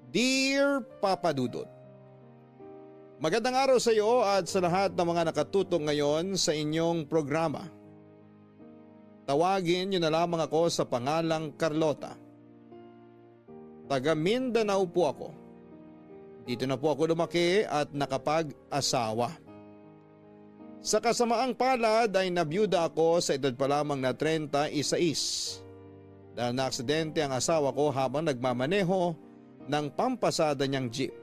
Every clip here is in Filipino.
Dear Papa Dudut, magandang araw sa iyo at sa lahat ng mga nakatutok ngayon sa inyong programa. Tawagin niyo na lamang ako sa pangalang Carlota. Taga Mindanao po ako. Dito na po ako lumaki at nakapag-asawa. Sa kasamaang palad ay nabiyuda ako sa edad pa lamang na 36 dahil naaksidente ang asawa ko habang nagmamaneho ng pampasada niyang jeep.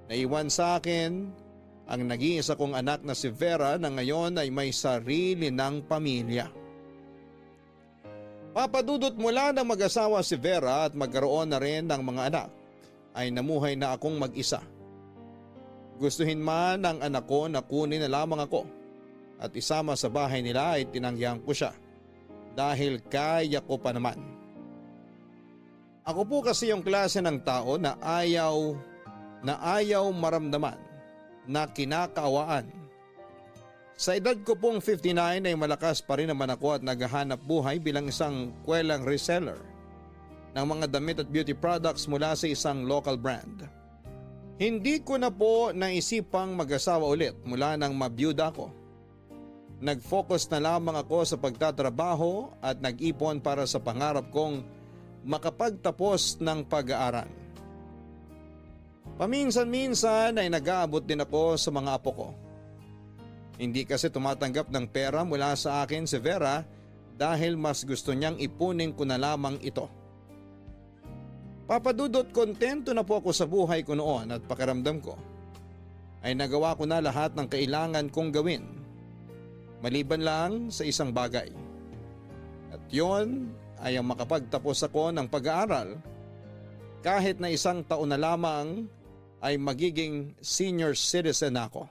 Naiwan sa akin ang nag-iisa kong anak na si Vera na ngayon ay may sarili ng pamilya. Papadudot mula ng mag-asawa si Vera at magkaroon na rin ng mga anak ay namuhay na akong mag-isa. Gustuhin man ng anak ko na kunin na lamang ako at isama sa bahay nila ay tinanggihan ko siya dahil kaya ko pa naman. Ako po kasi yung klase ng tao na ayaw maramdaman, na kinakaawaan. Sa edad ko pong 59 ay malakas pa rin naman ako at naghahanap buhay bilang isang kwelang reseller ng mga damit at beauty products mula sa isang local brand. Hindi ko na po naisipang mag-asawa ulit mula nang mabiyuda ako. Nag-focus na lamang ako sa pagtatrabaho at nag-ipon para sa pangarap kong makapagtapos ng pag-aaral. Paminsan-minsan ay nag-aabot din ako sa mga apo ko. Hindi kasi tumatanggap ng pera mula sa akin si Vera dahil mas gusto niyang ipunin ko na lamang ito. Papadudot, kontento na po ako sa buhay ko noon at pakiramdam ko ay nagawa ko na lahat ng kailangan kong gawin. Maliban lang sa isang bagay. At yon ay ang makapagtapos ako ng pag-aaral kahit na isang taon na lamang ay magiging senior citizen ako.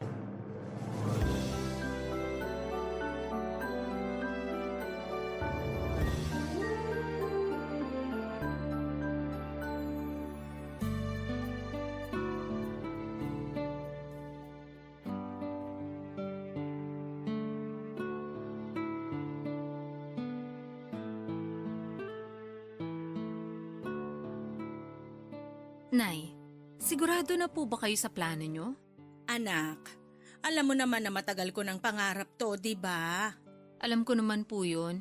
Nay, sigurado na po ba kayo sa plano nyo? Anak, alam mo naman na matagal ko ng pangarap to, di ba? Alam ko naman po yun.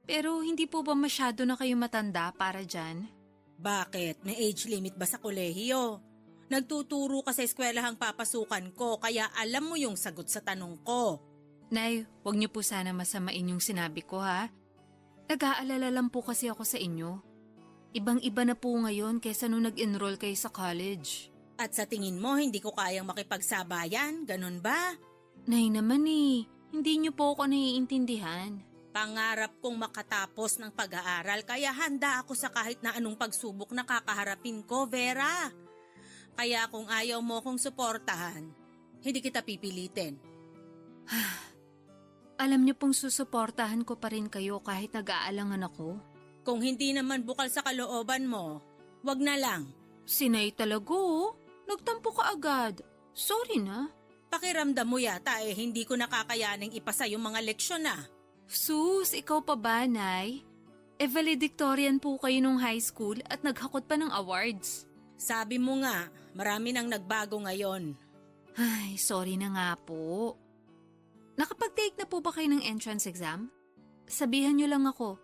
Pero hindi po ba masyado na kayo matanda para dyan? Bakit? May age limit ba sa kolehiyo? Nagtuturo ka sa eskwelahang papasukan ko kaya alam mo yung sagot sa tanong ko. Nay, wag niyo po sana masamain yung sinabi ko ha. Nag-aalala lang po kasi ako sa inyo. Ibang-iba na po ngayon kaysa nung nag-enroll kayo sa college. At sa tingin mo hindi ko kayang makipagsabayan, ganun ba? Nay naman hindi niyo po ako naiintindihan. Pangarap kong makatapos ng pag-aaral kaya handa ako sa kahit na anong pagsubok na kakaharapin ko, Vera. Kaya kung ayaw mo kong suportahan, hindi kita pipilitin. Alam niyo pong susuportahan ko pa rin kayo kahit nag-aalangan ako. Kung hindi naman bukal sa kalooban mo, wag na lang. Sinay talaga oh. Nagtampo ka agad. Sorry na. Pakiramdam mo yata hindi ko nakakayaning ipasa yung mga leksyon na. Sus, ikaw pa ba, Nay? Valedictorian po kayo nung high school at naghakot pa ng awards. Sabi mo nga, marami nang nagbago ngayon. Ay, sorry na nga po. Nakapag-take na po ba kayo ng entrance exam? Sabihan niyo lang ako.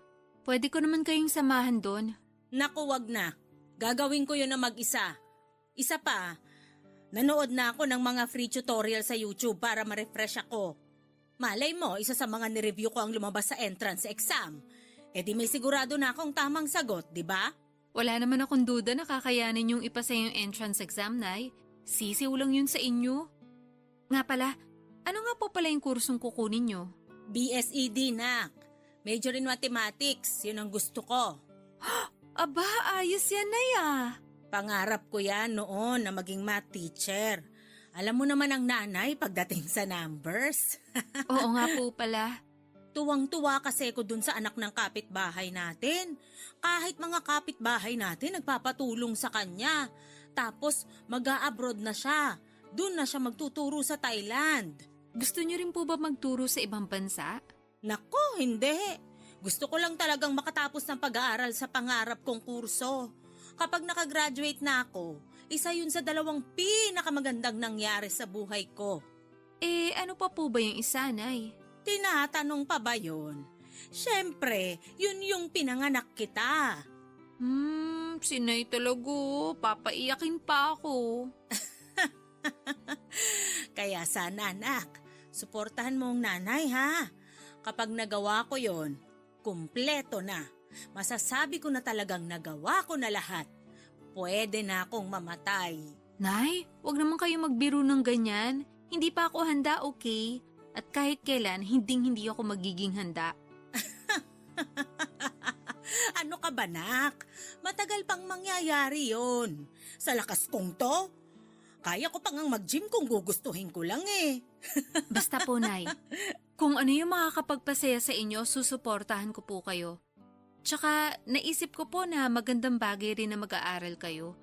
Pwede ko naman kayong samahan doon. Naku, wag na. Gagawin ko yun na mag-isa. Isa pa, nanood na ako ng mga free tutorial sa YouTube para ma-refresh ako. Malay mo, isa sa mga nireview ko ang lumabas sa entrance exam. Di may sigurado na akong tamang sagot, di ba? Wala naman akong duda na kakayanin yung ipasa yung entrance exam, Nay. Sisiw lang yun sa inyo. Nga pala, ano nga po pala yung kursong kukunin nyo? BSED, nak. Major in Mathematics, yun ang gusto ko. Aba, ayos yan, Nay ah. Pangarap ko yan noon na maging math teacher. Alam mo naman ang nanay pagdating sa numbers. Oo nga po pala. Tuwang-tuwa kasi ko dun sa anak ng kapitbahay natin. Kahit mga kapitbahay natin nagpapatulong sa kanya. Tapos mag-a-abroad na siya. Dun na siya magtuturo sa Thailand. Gusto niyo rin po ba magturo sa ibang bansa? Nako, hindi. Gusto ko lang talagang makatapos ng pag-aaral sa pangarap kong kurso. Kapag nakagraduate na ako, isa yun sa 2 pinakamagandang nangyari sa buhay ko. Ano pa po ba yung isa, Nay? Tinatanong pa ba yun? Siyempre, yun yung pinanganak kita. Si Nay talaga. Papaiyakin pa ako. Kaya sana anak, suportahan mo ang nanay ha. Kapag nagawa ko yon, kumpleto na. Masasabi ko na talagang nagawa ko na lahat. Pwede na akong mamatay. Nay, wag naman kayo magbiro ng ganyan. Hindi pa ako handa, okay? At kahit kailan, hindi ako magiging handa. Ano ka ba, nak? Matagal pang mangyayari yon. Sa lakas kong to, kaya ko pang mag-gym kung gugustuhin ko lang eh. Basta po, Nay. Kung ano yung makakapagpasaya sa inyo, susuportahan ko po kayo. Tsaka, naisip ko po na magandang bagay rin na mag-aaral kayo.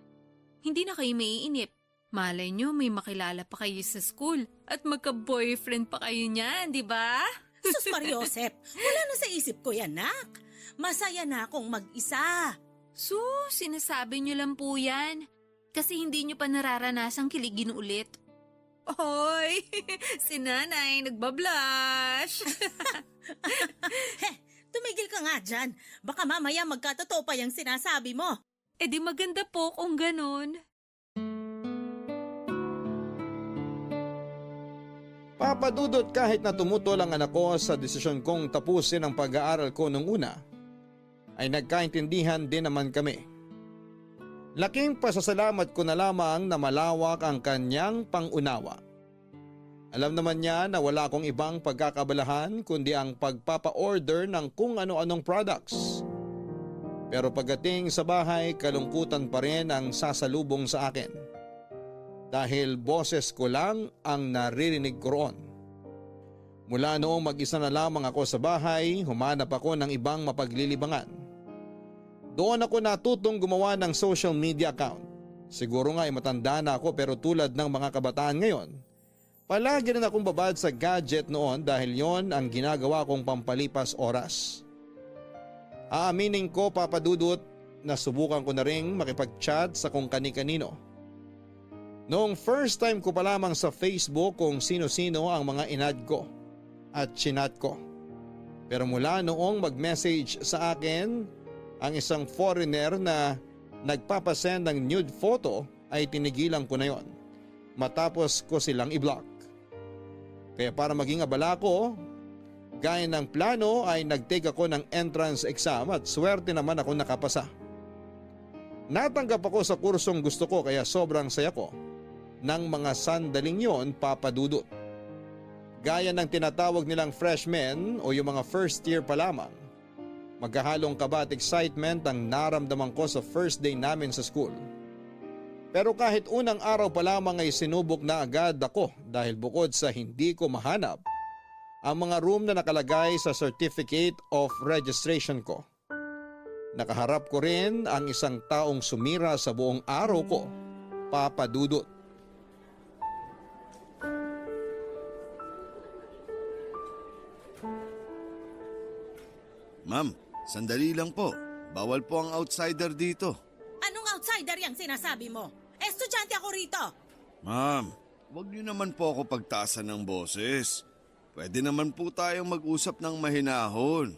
Hindi na kayo maiinip. Malay nyo, may makilala pa kayo sa school at magka-boyfriend pa kayo niyan, di ba? Sus Mariosep, wala na sa isip ko yan, nak. Masaya na akong mag-isa. Sinasabi nyo lang po yan. Kasi hindi nyo pa nararanasang kiligin ulit. Hoy, si Nanay nagbablush. Tumigil ka nga dyan. Baka mamaya magkatotoo pa yung sinasabi mo. Di maganda po kung ganon. Papadudot kahit na tumutol ang anak ko sa desisyon kong tapusin ang pag-aaral ko nung una, ay nagkaintindihan din naman kami. Laking pasasalamat ko na lamang na malawak ang kanyang pangunawa. Alam naman niya na wala akong ibang pagkakabalahan kundi ang pagpapa-order ng kung ano-anong products. Pero pagdating sa bahay, kalungkutan pa rin ang sasalubong sa akin. Dahil boses ko lang ang naririnig ko roon. Mula noong mag-isa na lamang ako sa bahay, humanap ako ng ibang mapaglilibangan. Doon ako natutong gumawa ng social media account. Siguro nga ay matanda na ako pero tulad ng mga kabataan ngayon, palagi rin akong babad sa gadget noon dahil yon ang ginagawa kong pampalipas oras. Aaminin ko, Papadudot, na subukan ko na ring makipag-chat sa kung kani-kanino. Noong first time ko pa lamang sa Facebook kung sino-sino ang mga inad ko at chinat ko. Pero mula noong mag-message sa akin ang isang foreigner na nagpapasend ng nude photo ay tinigilan ko na yon matapos ko silang i-block. Kaya para maging abala ko, gaya ng plano ay nag-take ako ng entrance exam at swerte naman ako nakapasa. Natanggap ako sa kursong gusto ko kaya sobrang saya ko ng mga sandaling yon, Papadudot. Gaya ng tinatawag nilang freshmen o yung mga first year pa lamang, magkahalong kaba at excitement ang naramdaman ko sa first day namin sa school. Pero kahit unang araw pa lamang ay sinubok na agad ako dahil bukod sa hindi ko mahanap ang mga room na nakalagay sa certificate of registration ko, nakaharap ko rin ang isang taong sumira sa buong araw ko, Papadudot. Ma'am, sandali lang po. Bawal po ang outsider dito. Anong outsider yung sinasabi mo? Estudyante ako rito. Ma'am, wag niyo naman po ako pagtaasan ng boses. Pwede naman po tayong mag-usap ng mahinahon.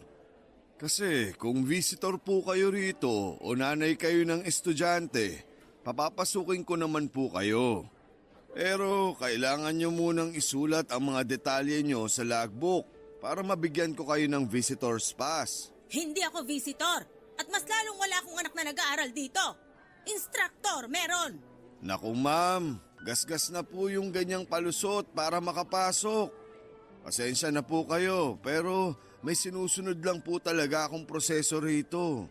Kasi kung visitor po kayo rito o nanay kayo ng estudyante, papapasukin ko naman po kayo. Pero kailangan nyo munang isulat ang mga detalye nyo sa logbook para mabigyan ko kayo ng visitor's pass. Hindi ako visitor. At mas lalong wala akong anak na nag-aaral dito. Instructor, meron. Naku ma'am, gasgas na po yung ganyang palusot para makapasok. Pasensya na po kayo pero may sinusunod lang po talaga akong proseso rito.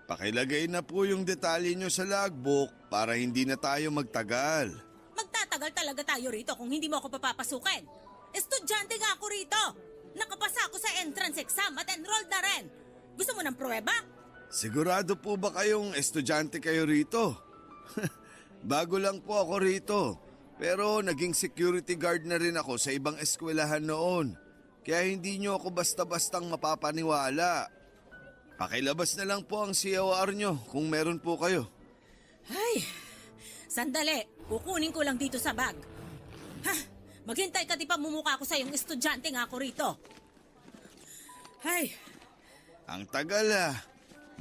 Pakilagay na po yung detalye nyo sa logbook para hindi na tayo magtagal. Magtatagal talaga tayo rito kung hindi mo ako papapasukin. Estudyante nga ako rito. Nakapasa ako sa entrance exam at enrolled na rin. Gusto mo ng pruweba? Sigurado po ba kayong estudyante kayo rito? Bago lang po ako rito. Pero naging security guard na rin ako sa ibang eskwelahan noon. Kaya hindi nyo ako basta-bastang mapapaniwala. Pakilabas na lang po ang COR nyo kung meron po kayo. Ay, sandali. Kukunin ko lang dito sa bag. Ha, maghintay ka di pa mumukha ko sa yung estudyante nga ako rito. Ay, Ang tagal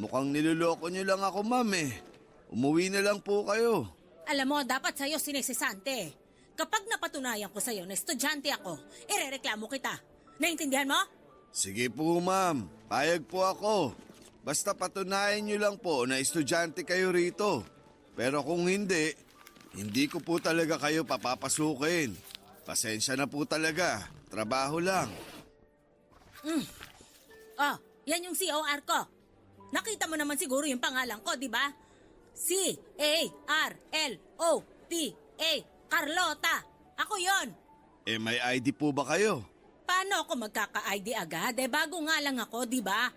Mukhang niloloko niyo lang ako, ma'am Umuwi na lang po kayo. alam mo, dapat sa'yo sinesisante. Kapag napatunayan ko sa'yo na estudyante ako, irereklamo kita. Naintindihan mo? Sige po, ma'am. Payag po ako. Basta patunayan niyo lang po na estudyante kayo rito. Pero kung hindi, hindi ko po talaga kayo papapasukin. Pasensya na po talaga. Trabaho lang. Oh, yan yung COR ko. Nakita mo naman siguro yung pangalan ko, di ba? C-A-R-L-O-T-A. Carlota. Ako yon. May ID po ba kayo? Paano ako magkaka-ID agad? Bago nga lang ako, di ba?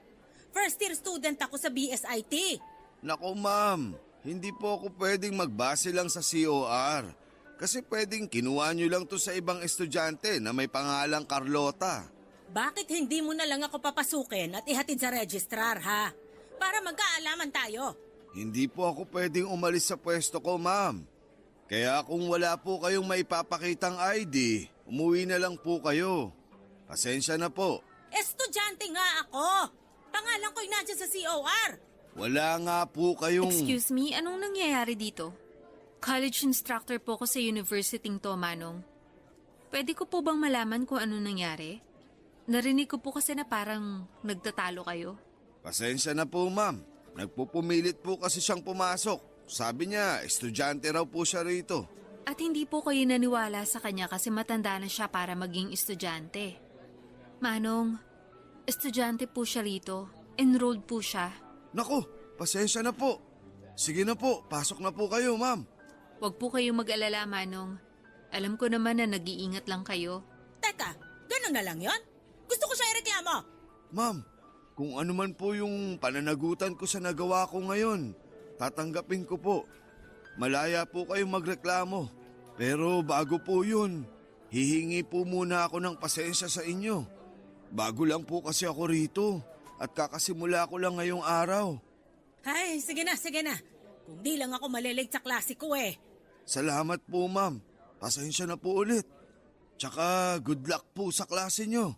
First year student ako sa BSIT. Naku, ma'am. Hindi po ako pwedeng magbase lang sa COR. Kasi pwedeng kinuha niyo lang to sa ibang estudyante na may pangalang Carlota. Bakit hindi mo na lang ako papasukin at ihatid sa registrar, ha? Para magkaalaman tayo. Hindi po ako pwedeng umalis sa pwesto ko, ma'am. Kaya kung wala po kayong maipapakitang ID, umuwi na lang po kayo. Pasensya na po. Estudyante nga ako. Pangalan ko'y nandiyan sa COR. Wala nga po kayong... Excuse me, anong nangyayari dito? College instructor po ko sa university to, Manong. Pwede ko po bang malaman kung ano nangyari? Narinig ko po kasi na parang nagtatalo kayo. Pasensya na po, ma'am. Nagpupumilit po kasi siyang pumasok. Sabi niya, estudyante raw po siya rito. At hindi po kayo naniwala sa kanya kasi matanda na siya para maging estudyante. Manong, estudyante po siya rito. Enrolled po siya. Naku, pasensya na po. Sige na po, pasok na po kayo, ma'am. Huwag po kayong mag-alala, Manong. Alam ko naman na nag-iingat lang kayo. Teka, ganun na lang yon? Gusto ko siya ireklamo. Ma'am, kung ano man po yung pananagutan ko sa nagawa ko ngayon, tatanggapin ko po. Malaya po kayong magreklamo. Pero bago po yun, hihingi po muna ako ng pasensya sa inyo. Bago lang po kasi ako rito at kakasimula ko lang ngayong araw. Ay, sige na, sige na. Kung di lang ako malilate sa klase ko Salamat po, ma'am. Pasensya na po ulit. Tsaka good luck po sa klase nyo.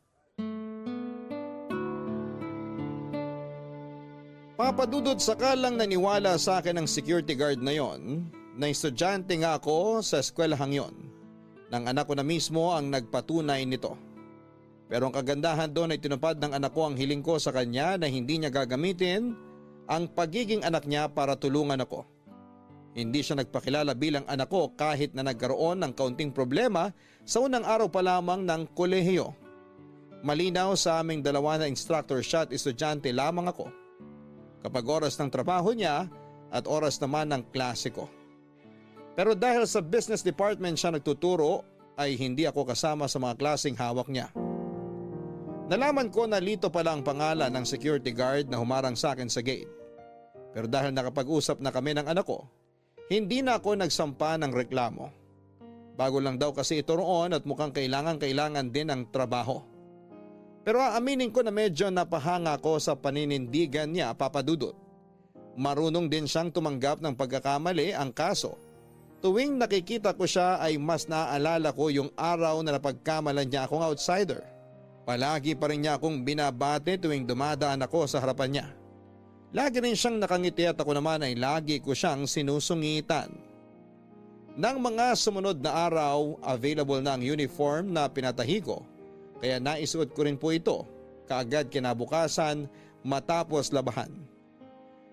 Papadudod sakalang naniwala sa akin ang security guard na yon na estudyante nga ako sa eskwelahang yon. Nang anak ko na mismo ang nagpatunay nito. Pero ang kagandahan doon ay tinupad ng anak ko ang hiling ko sa kanya na hindi niya gagamitin ang pagiging anak niya para tulungan ako. Hindi siya nagpakilala bilang anak ko kahit na nagkaroon ng kaunting problema sa unang araw pa lamang ng kolehiyo. Malinaw sa aming dalawa na instructor siya at estudyante lamang ako. Kapag oras ng trabaho niya at oras naman ng klase ko. Pero dahil sa business department siya nagtuturo ay hindi ako kasama sa mga klaseng hawak niya. Nalaman ko na Lito pala ang pangalan ng security guard na humarang sa akin sa gate. Pero dahil nakapag-usap na kami ng anak ko, hindi na ako nagsampa ng reklamo. Bago lang daw kasi ito roon at mukhang kailangan din ng trabaho. Pero aaminin ko na medyo napahanga ko sa paninindigan niya, Papadudot. Marunong din siyang tumanggap ng pagkakamali. Ang kaso, tuwing nakikita ko siya ay mas naaalala ko yung araw na napagkamalan niya akong outsider. Palagi pa rin niya akong binabate tuwing dumadaan ako sa harapan niya. Lagi rin siyang nakangiti at ako naman ay lagi ko siyang sinusungitan. Nang mga sumunod na araw, available na ang uniform na pinatahi ko. Kaya naisuot ko rin po ito kaagad kinabukasan matapos labahan.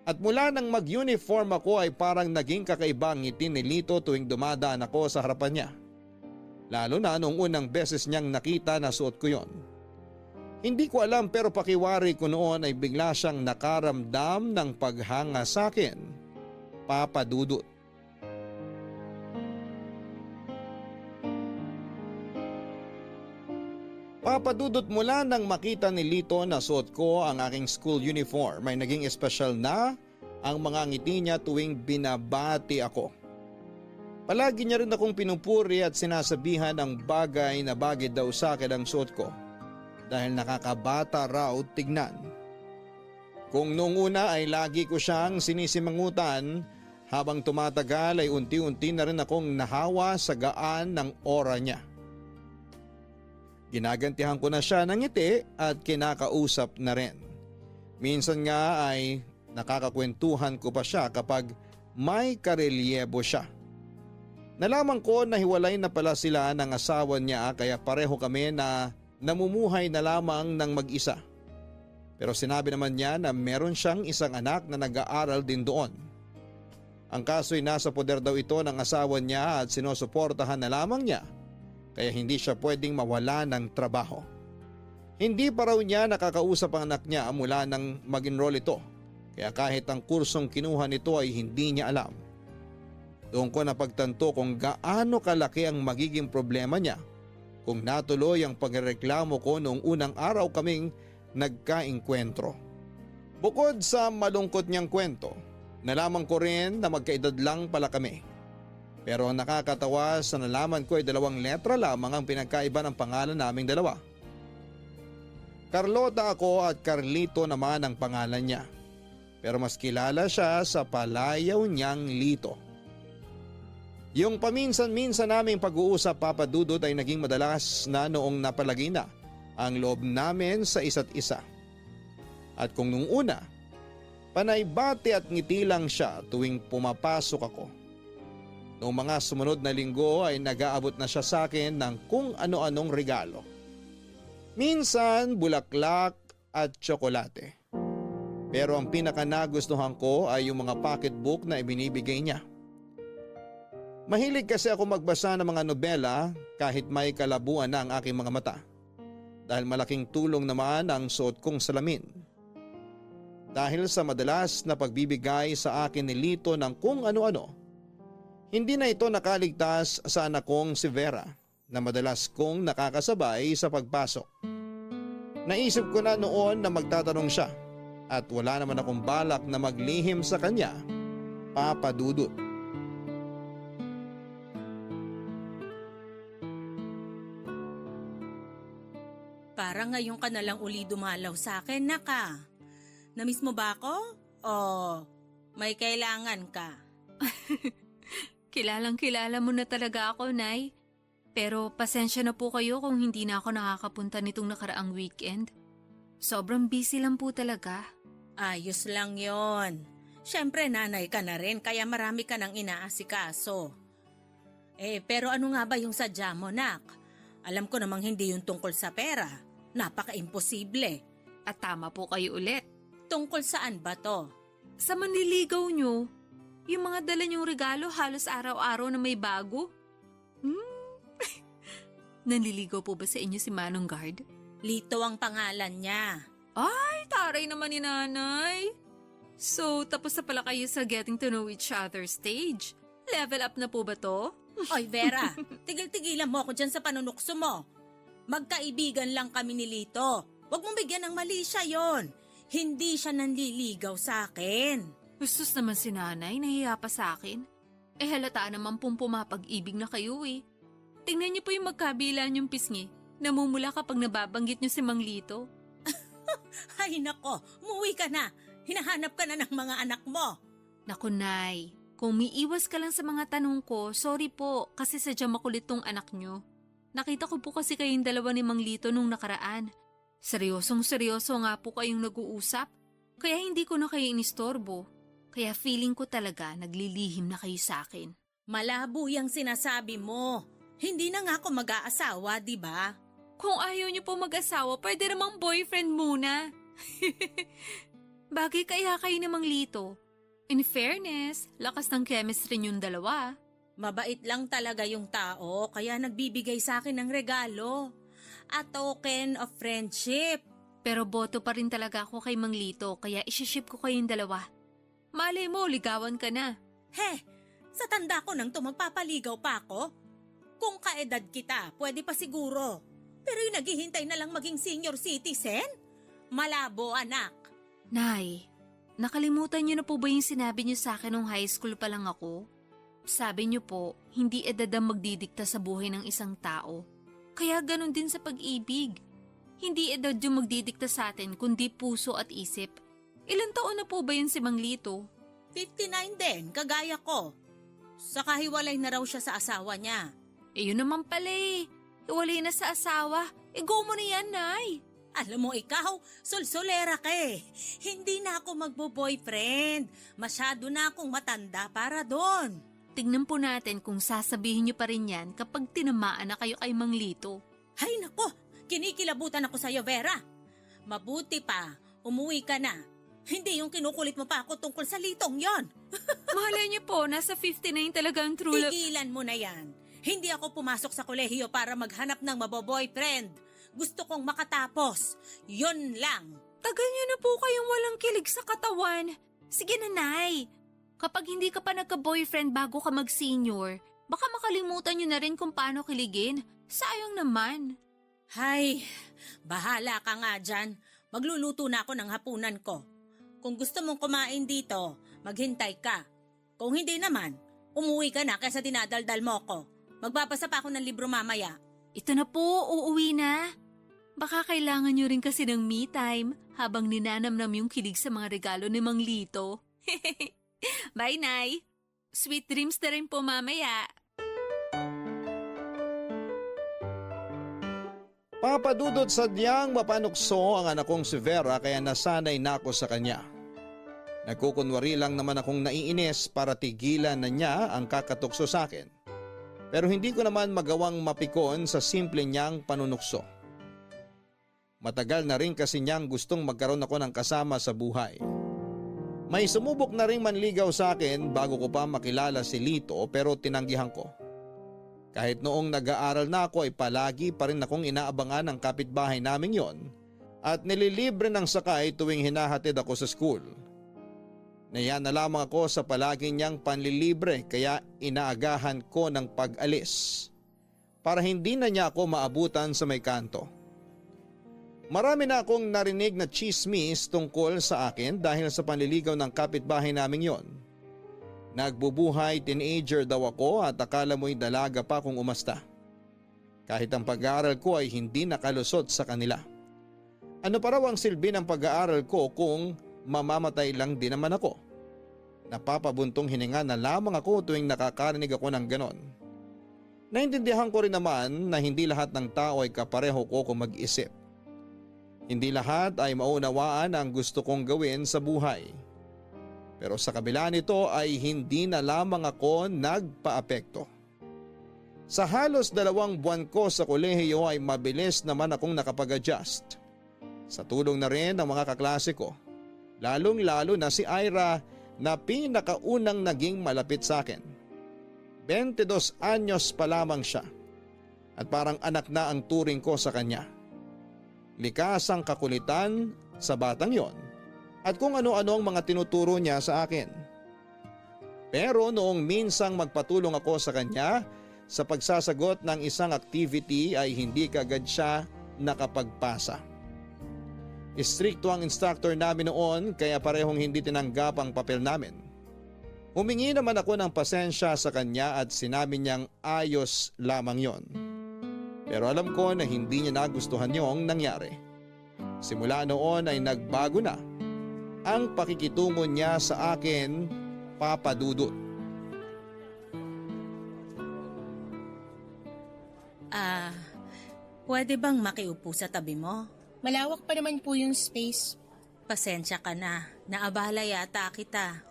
At mula nang mag-uniform ako ay parang naging kakaiba ang ngiti ni Lito tuwing dumadaan ako sa harapan niya. Lalo na noong unang beses niyang nakita na suot ko yon. Hindi ko alam pero pakiwari ko noon ay bigla siyang nakaramdam ng paghanga sa akin, Papadudot. Papadudot mula nang makita ni Lito na suot ko ang aking school uniform ay naging espesyal na ang mga ngiti niya tuwing binabati ako. Palagi niya rin akong pinupuri at sinasabihan ang bagay na bagay daw sa akin ang suot ko dahil nakakabata raw tignan. Kung noong una ay lagi ko siyang sinisimangutan Habang tumatagal ay unti-unti na rin akong nahawa sa gaan ng aura niya. Ginagantihan ko na siya ng ngiti at kinakausap na rin. Minsan nga ay nakakakwentuhan ko pa siya kapag may karelyebo siya. Nalaman ko na hiwalay na pala sila ng asawa niya kaya pareho kami na namumuhay na lamang ng mag-isa. Pero sinabi naman niya na meron siyang isang anak na nag-aaral din doon. Ang kaso'y nasa poder daw ito ng asawa niya at sinusuportahan na lamang niya kaya hindi siya pwedeng mawala ng trabaho. Hindi pa raw niya nakakausap ang anak niya mula nang mag-enroll ito kaya kahit ang kursong kinuha nito ay hindi niya alam. Doon ko napagtanto kung gaano kalaki ang magiging problema niya kung natuloy ang pagreklamo ko noong unang araw kaming nagkaengkwentro. Bukod sa malungkot niyang kwento, nalaman ko rin na magkaedad lang pala kami. Pero ang nakakatawa sa nalaman ko ay 2 letra lamang ang pinagkaiba ng pangalan naming dalawa. Carlota ako at Carlito naman ang pangalan niya. Pero mas kilala siya sa palayaw niyang Lito. Yung paminsan-minsan naming pag-uusap, Papa Dudut, ay naging madalas na noong napalagi na ang loob namin sa isa't isa. At kung nung una, panay bati at ngiti lang siya tuwing pumapasok ako. Noong mga sumunod na linggo ay nag-aabot na siya sa akin ng kung ano-anong regalo. Minsan bulaklak at tsokolate. Pero ang pinaka nagustuhan ko ay yung mga pocketbook na ibinibigay niya. Mahilig kasi ako magbasa ng mga nobela kahit may kalabuan na ang aking mga mata. Dahil malaking tulong naman ang suot kong salamin. Dahil sa madalas na pagbibigay sa akin ni Lito ng kung ano-ano, hindi na ito nakaligtas sa anak kong si Vera na madalas kong nakakasabay sa pagpasok. Naisip ko na noon na magtatanong siya at wala naman akong balak na maglihim sa kanya, Papa Dudut. Para ngayon ka na lang uli dumalaw sa akin, naka. Namiss mo ba ako? O may kailangan ka? Kilalang kilala mo na talaga ako, Nay. Pero pasensya na po kayo kung hindi na ako nakakapunta nitong nakaraang weekend. Sobrang busy lang po talaga. Ayos lang yon. Siyempre nanay ka na rin kaya marami ka nang inaasikaso. Pero ano nga ba yung sadya mo, nak? Alam ko namang hindi yung tungkol sa pera. Napaka-imposible. At tama po kayo ulit. Tungkol saan ba to? Sa manliligaw nyo, yung mga dala nyong regalo halos araw-araw na may bago. Nanliligaw po ba sa inyo si Manong Guard? Lito ang pangalan niya. Ay, taray naman ni Nanay. So, tapos na pala kayo sa getting to know each other stage. Level up na po ba to? Oy Vera, tigil-tigilan mo ako dyan sa panunukso mo. Magkaibigan lang kami ni Lito. Huwag mong bigyan ng mali siya yon. Hindi siya nanliligaw sa akin. Gustos naman si Nanay, nahiya pa sa akin. Halata naman pong pumapag-ibig na kayo eh. Tingnan niyo po yung magkabila niyong pisngi. Namumula kapag nababanggit niyo si Mang Lito. Ay nako, umuwi ka na. Hinahanap ka na ng mga anak mo. Naku, Nay. Kung miiwas ka lang sa mga tanong ko, sorry po kasi sadyang makulit tong anak niyo. Nakita ko po kasi kayong dalawa ni Mang Lito nung nakaraan. Seryosong-seryoso nga po kayong nag-uusap. Kaya hindi ko na kayo inistorbo. Kaya feeling ko talaga naglilihim na kayo sa akin. Malabo yung sinasabi mo. Hindi na nga ako mag-aasawa, di ba? Kung ayaw niyo po mag-asawa, pwede namang boyfriend muna. Bagay kaya kayo ni Mang Lito. In fairness, lakas ng chemistry niyong dalawa. Mabait lang talaga yung tao, kaya nagbibigay sa akin ng regalo. A token of friendship. Pero boto pa rin talaga ako kay Mang Lito, kaya isiship ko kayong dalawa. Malay mo, ligawan ka na. Sa tanda ko nang magpapaligaw pa ako? Kung kaedad kita, pwede pa siguro. Pero yung naghihintay na lang maging senior citizen? Malabo, anak. Nay, nakalimutan niyo na po ba yung sinabi niyo sa akin nung high school pa lang ako? Sabi niyo po, hindi edad ang magdidikta sa buhay ng isang tao. Kaya ganun din sa pag-ibig. Hindi edad yung magdidikta sa atin kundi puso at isip. Ilang taon na po ba yun si Mang Lito? 59 din, kagaya ko. Saka hiwalay na raw siya sa asawa niya. Yun naman pala eh. Iwalay na sa asawa. Go mo na yan, Nay. Alam mo ikaw, sulsulera ka eh. Hindi na ako magbo-boyfriend. Masyado na akong matanda para doon. Tignan po natin kung sasabihin niyo pa rin yan kapag tinamaan na kayo kay Mang Lito. Hay nako, kinikilabutan ako sa'yo, Vera. Mabuti pa, umuwi ka na. Hindi yung kinukulit mo pa ako tungkol sa litong yon. Mahalay niyo po, nasa 59 talaga ang true love. Tigilan mo na yan. Hindi ako pumasok sa kolehiyo para maghanap ng maboboyfriend. Gusto kong makatapos. Yun lang. Tagal niyo na po kayong walang kilig sa katawan. Sige na, Nay. Kapag hindi ka pa nagka-boyfriend bago ka mag-senior, baka makalimutan niyo na rin kung paano kiligin. Sayang naman. Hay, bahala ka nga dyan. Magluluto na ako ng hapunan ko. Kung gusto mong kumain dito, maghintay ka. Kung hindi naman, umuwi ka na kaysa dinadaldal mo ko. Magbabasa pa ako ng libro mamaya. Ito na po, uuwi na. Baka kailangan niyo rin kasi ng me time habang ninanamnam yung kilig sa mga regalo ni Mang Lito. Bye, Nay. Sweet dreams na rin po mamaya. Papadudot sadyang mapanukso ang anak kong si Vera kaya nasanay na ako sa kanya. Nagkukunwari lang naman akong naiinis para tigilan na niya ang kakatukso sa akin. Pero hindi ko naman magawang mapikon sa simple niyang panunukso. Matagal na rin kasi niyang gustong magkaroon ako ng kasama sa buhay. May sumubok na rin manligaw sa akin bago ko pa makilala si Lito pero tinanggihan ko. Kahit noong nag-aaral na ako ay palagi pa rin akong inaabangan ng kapitbahay naming yon at nililibre ng sakay tuwing hinahatid ako sa school. Naiya na lamang ako sa palagi niyang panlilibre kaya inaagahan ko ng pag-alis para hindi na niya ako maabutan sa may kanto. Marami na akong narinig na chismis tungkol sa akin dahil sa panliligaw ng kapitbahay naming yon. Nagbubuhay teenager daw ako at akala mo'y dalaga pa kung umasta. Kahit ang pag-aaral ko ay hindi nakalusot sa kanila. Ano pa raw ang silbi ng pag-aaral ko kung mamamatay lang din naman ako? Napapabuntong hininga na lamang ako tuwing nakakarinig ako ng ganon. Naintindihan ko rin naman na hindi lahat ng tao ay kapareho ko kung mag-isip. Hindi lahat ay maunawaan ang gusto kong gawin sa buhay. Pero sa kabila nito ay hindi na lamang ako nagpa-apekto. Sa halos 2 buwan ko sa kolehiyo ay mabilis naman akong nakapag-adjust. Sa tulong na rin ng mga kaklase ko, lalong-lalo na si Ira na pinakaunang naging malapit sa akin. 22 anyos pa lamang siya at parang anak na ang turing ko sa kanya. Likas ang kakulitan sa batang yon at kung ano-ano ang mga tinuturo niya sa akin. Pero noong minsang magpatulong ako sa kanya sa pagsasagot ng isang activity ay hindi kaagad siya nakapagpasa. Istrikto ang instructor namin noon kaya parehong hindi tinanggap ang papel namin. Humingi naman ako ng pasensya sa kanya at sinabi niyang ayos lamang yon. Pero alam ko na hindi niya nagustuhan yung nangyari. Simula noon ay nagbago na ang pakikitungo niya sa akin, Papa Dudut. Pwede bang makiupo sa tabi mo? Malawak pa naman po yung space. Pasensya ka na, naabala yata kita.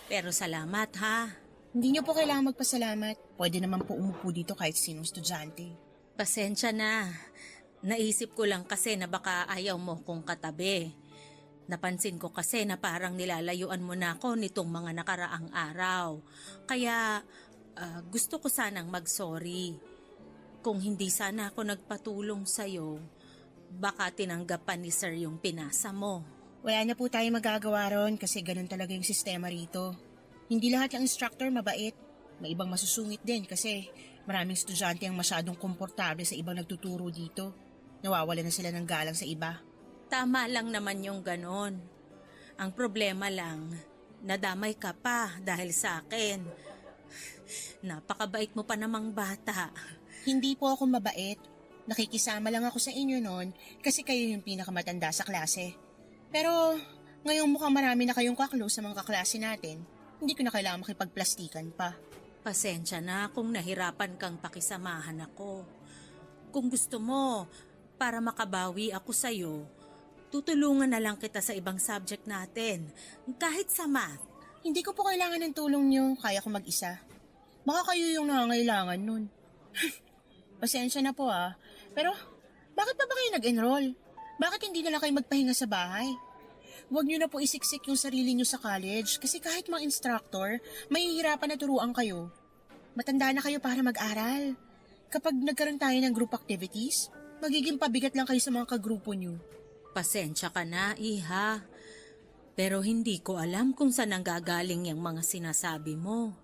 Pero salamat ha. Hindi niyo po kailangan magpasalamat. Pwede naman po umupo dito kahit sinong estudyante. Pasensya na. Naisip ko lang kasi na baka ayaw mo kong katabi. Napansin ko kasi na parang nilalayuan mo na ako nitong mga nakaraang araw. Kaya gusto ko sanang mag-sorry. Kung hindi sana ako nagpatulong sa'yo, baka tinanggapan ni Sir yung pinasa mo. Wala na po tayo magagawa ron kasi ganun talaga yung sistema rito. Hindi lahat ng instructor mabait. May ibang masusungit din kasi maraming estudyante ang masyadong komportable sa ibang nagtuturo dito. Nawawala na sila ng galang sa iba. Tama lang naman yung ganon. Ang problema lang, nadamay ka pa dahil sa akin. Napakabait mo pa namang bata. Hindi po ako mabait. Nakikisama lang ako sa inyo noon kasi kayo yung pinakamatanda sa klase. Pero Ngayong mukhang marami na kayong kaklo sa mga kaklase natin, hindi ko na kailangan makipagplastikan pa. Pasensya na kung nahirapan kang pakisamahan ako. Kung gusto mo, para makabawi ako sa'yo, tutulungan na lang kita sa ibang subject natin, kahit sa math. Hindi ko po kailangan ng tulong niyo, kaya ko mag-isa. Baka kayo yung nangangailangan nun. Pasensya na po pero bakit pa ba kayo nag-enroll? Bakit hindi na lang kayo magpahinga sa bahay? Huwag niyo na po isiksik yung sarili niyo sa college kasi kahit mga instructor, mahihirapan na turuan kayo. Matanda na kayo para mag-aral. Kapag nagkaroon tayo ng group activities, magiging pabigat lang kayo sa mga kagrupo niyo. Pasensya ka na, Iha. Pero hindi ko alam kung saan nanggagaling yung mga sinasabi mo.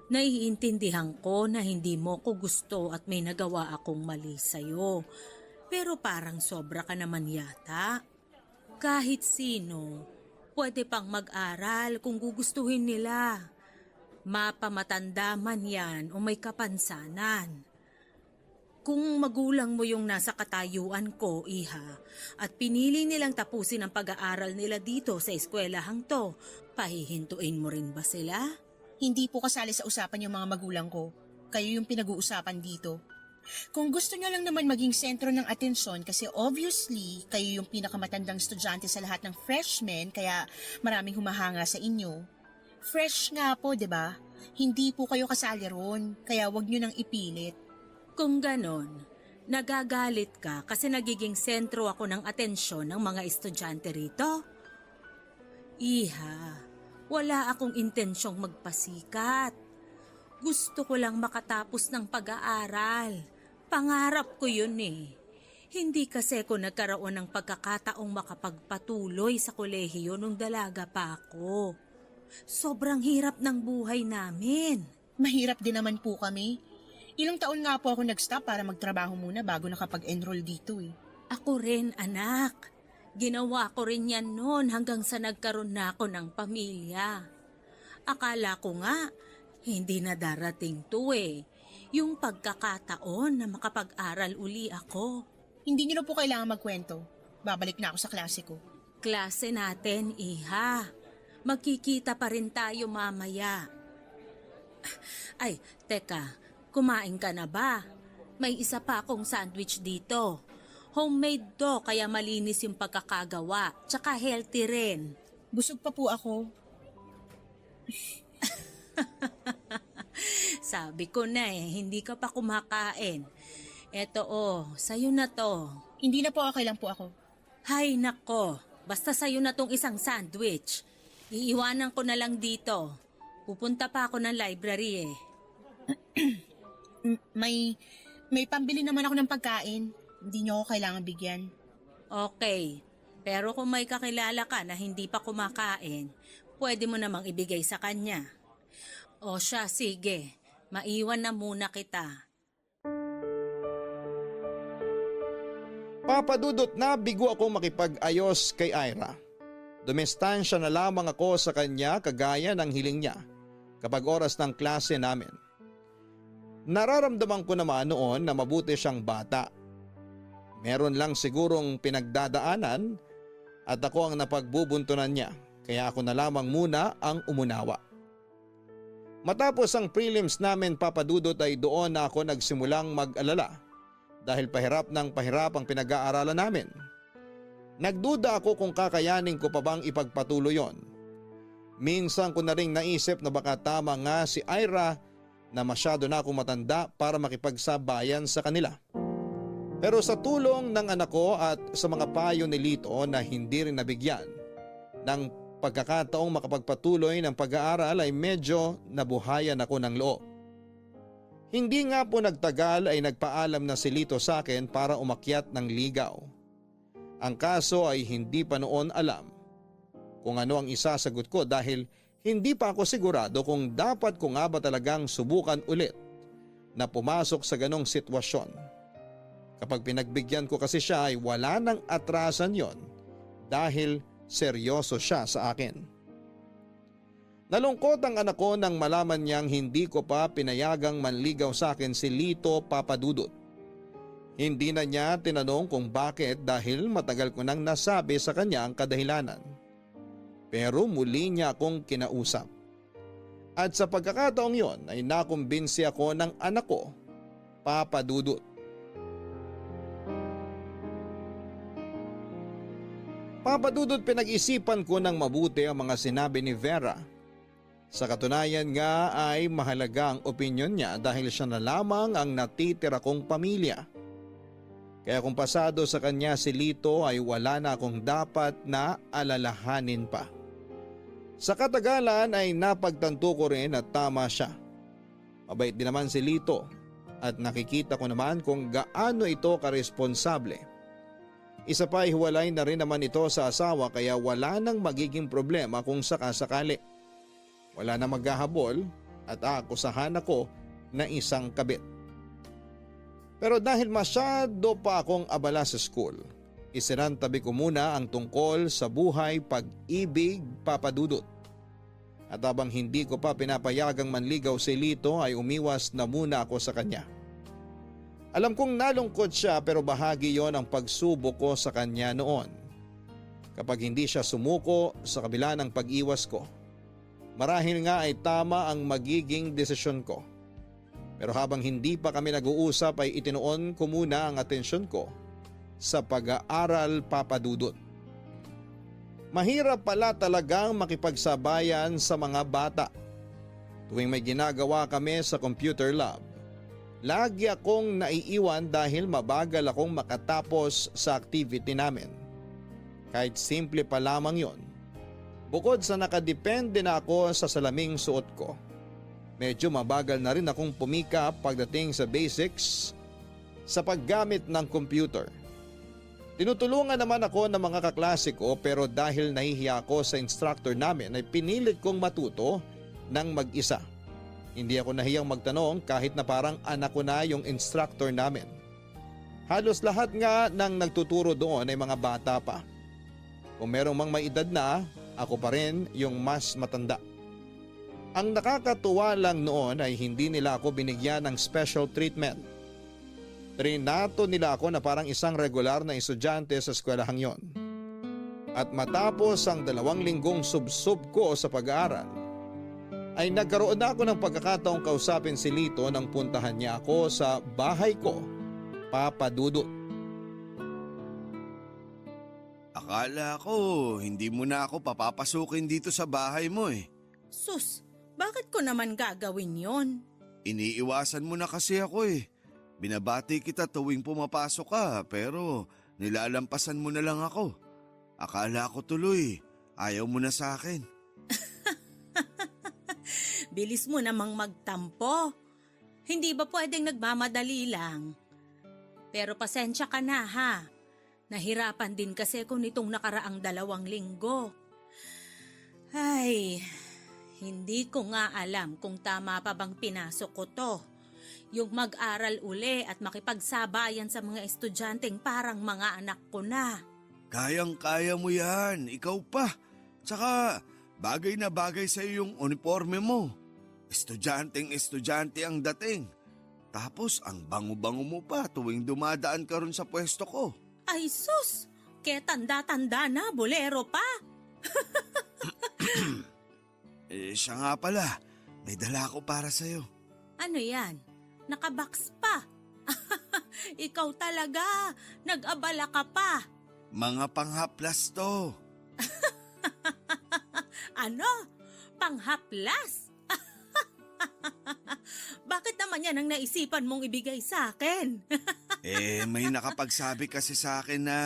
Naiintindihan ko na hindi mo ko gusto at may nagawa akong mali sa'yo. Pero parang sobra ka naman yata. Kahit sino, pwede pang mag-aral kung gugustuhin nila. Mapamatanda man yan o may kapansanan. Kung magulang mo yung nasa katayuan ko, Iha, at pinili nilang tapusin ang pag-aaral nila dito sa eskwelahang to, pahihintuin mo rin ba sila? Hindi po kasali sa usapan yung mga magulang ko. Kayo yung pinag-uusapan dito. Kung gusto nyo lang naman maging sentro ng atensyon kasi obviously kayo yung pinakamatandang estudyante sa lahat ng freshmen kaya maraming humahanga sa inyo. Fresh nga po, 'di ba? Hindi po kayo kasali ron, kaya wag nyo nang ipilit. Kung ganon, nagagalit ka kasi nagiging sentro ako ng atensyon ng mga estudyante rito? Iha, wala akong intensyong magpasikat. Gusto ko lang makatapos ng pag-aaral. Pangarap ko yun eh. Hindi kasi ko nagkaroon ng pagkakataong makapagpatuloy sa kolehiyo nung dalaga pa ako. Sobrang hirap ng buhay namin. Mahirap din naman po kami. Ilang taon nga po ako nag-stop para magtrabaho muna bago nakapag-enroll dito eh. Ako rin, anak. Ginawa ko rin yan noon hanggang sa nagkaroon na ako ng pamilya. Akala ko nga, hindi na darating to eh. Yung pagkakataon na makapag-aral uli ako. Hindi nyo na po kailangan magkwento. Babalik na ako sa klase ko. Klase natin, Iha. Magkikita pa rin tayo mamaya. Ay, teka, kumain ka na ba? May isa pa akong sandwich dito. Homemade to, kaya malinis yung pagkakagawa. Tsaka healthy rin. Busog pa po ako. Sabi ko na hindi ka pa kumakain. Eto sa'yo na to. Hindi na po okay lang po ako. Hay nako, basta sa'yo na tong isang sandwich. Iiwanan ko na lang dito. Pupunta pa ako ng library eh. May pambili naman ako ng pagkain. Hindi nyo ako kailangan bigyan. Okay, pero kung may kakilala ka na hindi pa kumakain, pwede mo namang ibigay sa kanya. O siya, sige. Maiwan na muna kita. Papadudot na bigo akong makipag-ayos kay Ira. Dumestansya na lamang ako sa kanya kagaya ng hiling niya kapag oras ng klase namin. Nararamdaman ko naman noon na mabuti siyang bata. Meron lang sigurong pinagdadaanan at ako ang napagbubuntunan niya kaya ako na lamang muna ang umunawa. Matapos ang prelims namin, Papadudot, ay doon na ako nagsimulang mag-alala dahil pahirap ng pahirap ang pinag-aaralan namin. Nagduda ako kung kakayanin ko pa bang ipagpatuloy yon. Minsan ko na ring naisip na baka tama nga si Ira na masyado na akong matanda para makipagsabayan sa kanila. Pero sa tulong ng anak ko at sa mga payo ni Lito na hindi rin nabigyan ng pagkakataong makapagpatuloy ng pag-aaral ay medyo nabuhayan ako ng loob. Hindi nga po nagtagal ay nagpaalam na si Lito sa akin para umakyat ng ligaw. Ang kaso ay hindi pa noon alam kung ano ang isasagot ko dahil hindi pa ako sigurado kung dapat ko nga ba talagang subukan ulit na pumasok sa ganong sitwasyon. Kapag pinagbigyan ko kasi siya ay wala nang atrasan yon dahil seryoso siya sa akin. Nalungkot ang anak ko nang malaman niyang hindi ko pa pinayagang manligaw sa akin si Lito, Papadudot. Hindi na niya tinanong kung bakit dahil matagal ko nang nasabi sa kanya ang kadahilanan. pero muli niya akong kinausap. At sa pagkakataong yon ay nakumbinsi ako ng anak ko, Papa Dudut. Papa Dudut, pinag-isipan ko ng mabuti ang mga sinabi ni Vera. Sa katunayan nga ay mahalaga ang opinyon niya dahil siya na lamang ang natitira kong pamilya. Kaya kung pasado sa kanya si Lito ay wala na akong dapat na alalahanin pa. Sa katagalan ay napagtanto ko rin at tama siya. Mabait din naman si Lito at nakikita ko naman kung gaano ito karesponsable. Isa pa, hiwalay na rin naman ito sa asawa kaya wala nang magiging problema kung sakasakali. Wala na maghahabol at aakusahan ako na isang kabit. Pero dahil masyado pa akong abala sa school, isinantabi ko muna ang tungkol sa buhay pag-ibig, Papa Dudut. At habang hindi ko pa pinapayagang manligaw si Lito ay umiwas na muna ako sa kanya. Alam kong nalungkot siya pero bahagi yon ang pagsubok ko sa kanya noon. Kapag hindi siya sumuko sa kabila ng pag-iwas ko, marahil nga ay tama ang magiging desisyon ko. Pero habang hindi pa kami nag-uusap ay itinuon ko muna ang atensyon ko sa pag-aaral, Papa Dudut. Mahirap pala talagang makipagsabayan sa mga bata. Tuwing may ginagawa kami sa computer lab, lagi akong naiiwan dahil mabagal akong makatapos sa activity namin. Kahit simple pa lamang yon. Bukod sa nakadepende na ako sa salaming suot ko, medyo mabagal na rin akong pumika pagdating sa basics sa paggamit ng computer. Tinutulungan naman ako ng mga kaklase ko pero dahil nahihiya ako sa instructor namin ay pinilit kong matuto ng mag-isa. Hindi ako nahiyang magtanong kahit na parang anak ko na yung instructor namin. Halos lahat nga ng nagtuturo doon ay mga bata pa. Kung merong mang may edad na, ako pa rin yung mas matanda. Ang nakakatuwa lang noon ay hindi nila ako binigyan ng special treatment. Trinato nila ako na parang isang regular na estudyante sa eskwelahang yon. At matapos ang 2 linggong subsub ko sa pag-aaral, ay nagkaroon na ako ng pagkakataong kausapin si Lito nang puntahan niya ako sa bahay ko, Papa Dudut. Akala ko hindi mo na ako papapasukin dito sa bahay mo eh. Sus, bakit ko naman gagawin yon? Iniiwasan mo na kasi ako eh. Binabati kita tuwing pumapasok ka pero nilalampasan mo na lang ako. Akala ko tuloy, ayaw mo na sa akin. Bilis mo namang magtampo. Hindi ba pwedeng nagmamadali lang? Pero pasensya ka na ha. Nahirapan din kasi ko nitong nakaraang 2 linggo. Ay, hindi ko nga alam kung tama pa bang pinasok ko to. Yung mag-aral uli at makipagsabayan sa mga estudyanteng parang mga anak ko na. Kayang-kaya mo yan, ikaw pa. Tsaka bagay na bagay sa yung uniforme mo. Estudyanteng-estudyante ang dating. Tapos ang bango-bango mo pa tuwing dumadaan ka ron sa pwesto ko. Ay sus, kaya tanda-tanda na, bolero pa. Siya nga pala, may dala ko para sa'yo. Ano yan? Nakabox pa. Ikaw talaga, nag-abala ka pa. Mga panghaplas to. Ano? Panghaplas? Bakit naman yan ang naisipan mong ibigay sa akin? May nakapagsabi kasi sa akin na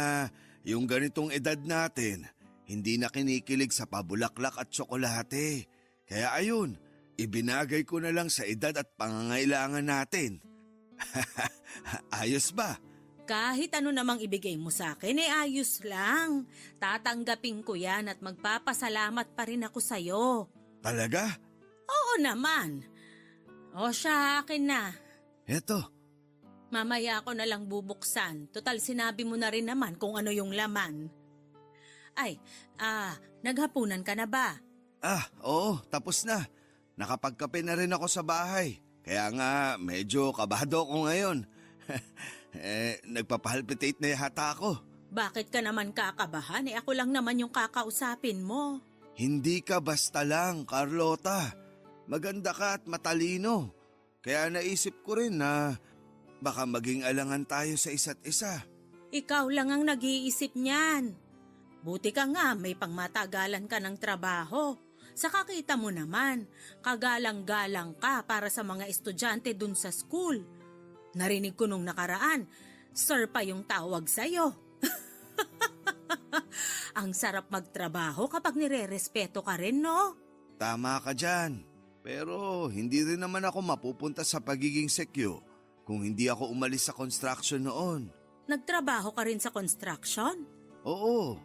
yung ganitong edad natin, hindi na kinikilig sa pabulaklak at tsokolate. Kaya ayun, ibinagay ko na lang sa edad at pangangailangan natin. Ayos ba? Kahit ano namang ibigay mo sa akin, ayos lang. Tatanggapin ko yan at magpapasalamat pa rin ako sa'yo. Talaga? Oo naman. O siya, akin na. Eto. Mamaya ako na lang bubuksan. Total sinabi mo na rin naman kung ano yung laman. Ay, naghapunan ka na ba? Oo, tapos na. Nakapagkape na rin ako sa bahay. Kaya nga medyo kabado ako ngayon. Nagpapalpitate na yata ako. Bakit ka naman kakabahan? Ako lang naman yung kakausapin mo. Hindi ka basta lang, Carlota. Maganda ka at matalino. Kaya naisip ko rin na baka maging alangan tayo sa isa't isa. Ikaw lang ang nag-iisip niyan. Buti ka nga may pangmatagalan ka ng trabaho. Saka kita mo naman, kagalang-galang ka para sa mga estudyante dun sa school. Narinig ko nung nakaraan, sir pa yung tawag sa'yo. Ang sarap magtrabaho kapag nire-respeto ka rin, no? Tama ka dyan. Pero hindi rin naman ako mapupunta sa pagiging sekyo kung hindi ako umalis sa construction noon. Nagtrabaho ka rin sa construction? Oo,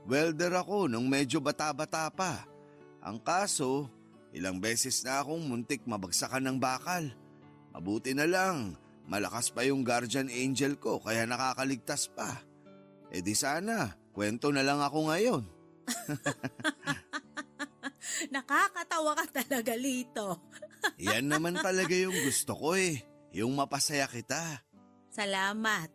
welder ako nung medyo bata-bata pa. Ang kaso, ilang beses na akong muntik mabagsakan ng bakal. Mabuti na lang, malakas pa yung guardian angel ko kaya nakakaligtas pa. E di sana, kwento na lang ako ngayon. Nakakatawa ka talaga, Lito. Yan naman talaga yung gusto ko yung mapasaya kita. Salamat.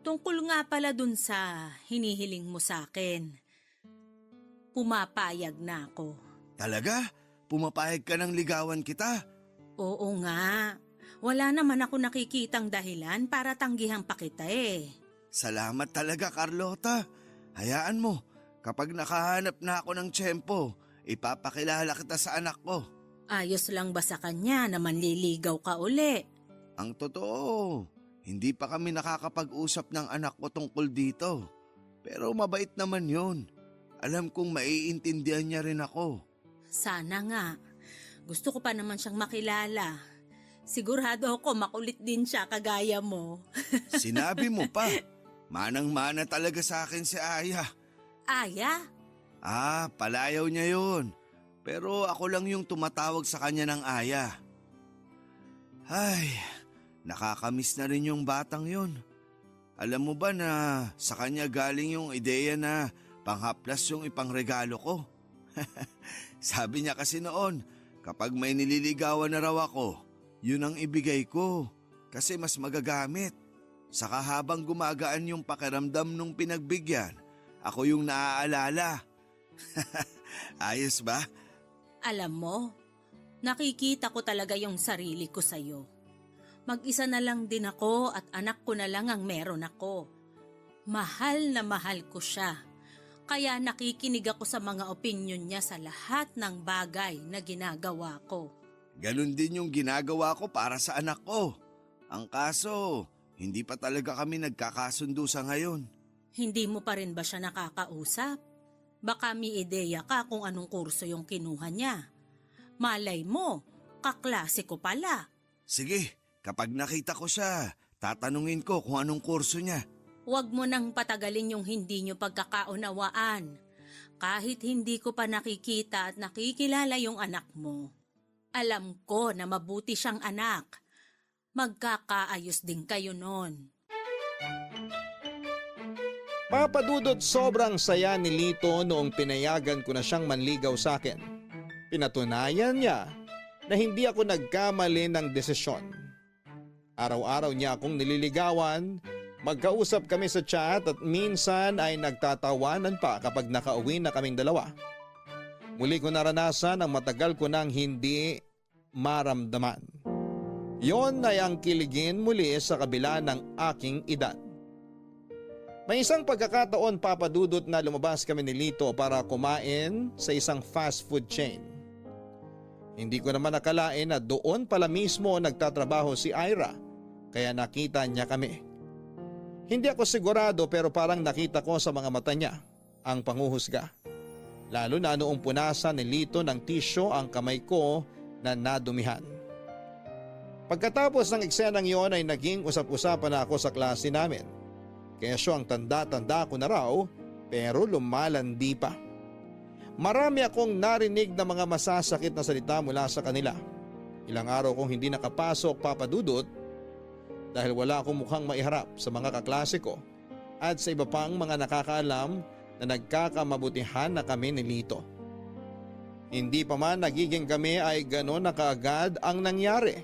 Tungkol nga pala dun sa hinihiling mo sa akin. Pumapayag na ako. Talaga? Pumapayag ka ng ligawan kita? Oo nga. Wala naman ako nakikitang dahilan para tanggihan pa kita Salamat talaga, Carlota. Hayaan mo, kapag nakahanap na ako ng tiyempo, ipapakilala kita sa anak ko. Ayos lang ba sa kanya na manliligaw ka uli? Ang totoo, hindi pa kami nakakapag-usap ng anak ko tungkol dito. Pero mabait naman yun. Alam kong maiintindihan niya rin ako. Sana nga. Gusto ko pa naman siyang makilala. Sigurado ako makulit din siya kagaya mo. Sinabi mo pa, manang-mana talaga sa akin si Aya. Aya? Palayaw niya yun. Pero ako lang yung tumatawag sa kanya ng Aya. Ay, nakakamiss na rin yung batang yun. Alam mo ba na sa kanya galing yung ideya na panghaplas yung ipangregalo ko? Sabi niya kasi noon, kapag may nililigawan na raw ako, yun ang ibigay ko kasi mas magagamit. Saka habang gumagaan yung pakiramdam nung pinagbigyan, ako yung naaalala. Ayos ba? Alam mo, nakikita ko talaga yung sarili ko sa'yo. Mag-isa na lang din ako at anak ko na lang ang meron ako. Mahal na mahal ko siya. Kaya nakikinig ako sa mga opinyon niya sa lahat ng bagay na ginagawa ko. Ganon din yung ginagawa ko para sa anak ko. Ang kaso, hindi pa talaga kami nagkakasundo sa ngayon. Hindi mo pa rin ba siya nakakausap? Baka may ideya ka kung anong kurso yung kinuha niya. Malay mo, kaklase ko pala. Sige, kapag nakita ko siya, tatanungin ko kung anong kurso niya. Huwag mo nang patagalin yung hindi nyo pagkakaunawaan. Kahit hindi ko pa nakikita at nakikilala yung anak mo. Alam ko na mabuti siyang anak. Magkakaayos din kayo nun. Papadudot, sobrang saya ni Lito noong pinayagan ko na siyang manligaw sa akin. Pinatunayan niya na hindi ako nagkamali ng desisyon. Araw-araw niya akong nililigawan, magkausap kami sa chat at minsan ay nagtatawanan pa kapag nakauwi na kaming dalawa. Muli ko naranasan ang matagal ko nang hindi maramdaman. Yon ay ang kiligin muli sa kabila ng aking edad. May isang pagkakataon, Papadudot, na lumabas kami ni Lito para kumain sa isang fast food chain. Hindi ko naman nakalain na doon pala mismo nagtatrabaho si Ira, kaya nakita niya kami. Hindi ako sigurado pero parang nakita ko sa mga mata niya ang panghuhusga. Lalo na noong punasan ni Lito ng tisyo ang kamay ko na nadumihan. Pagkatapos ng eksenang yon ay naging usap-usapan na ako sa klase namin. Kesyo ang tanda-tanda ko na raw pero lumalandi pa. Marami akong narinig na mga masasakit na salita mula sa kanila. Ilang araw kong hindi nakapasok, Papadudot, dahil wala akong mukhang maiharap sa mga kaklase ko at sa iba pang mga nakakaalam na nagkakamabutihan na kami ni Lito. Hindi pa man nagiging kami ay gano'n na kaagad ang nangyari.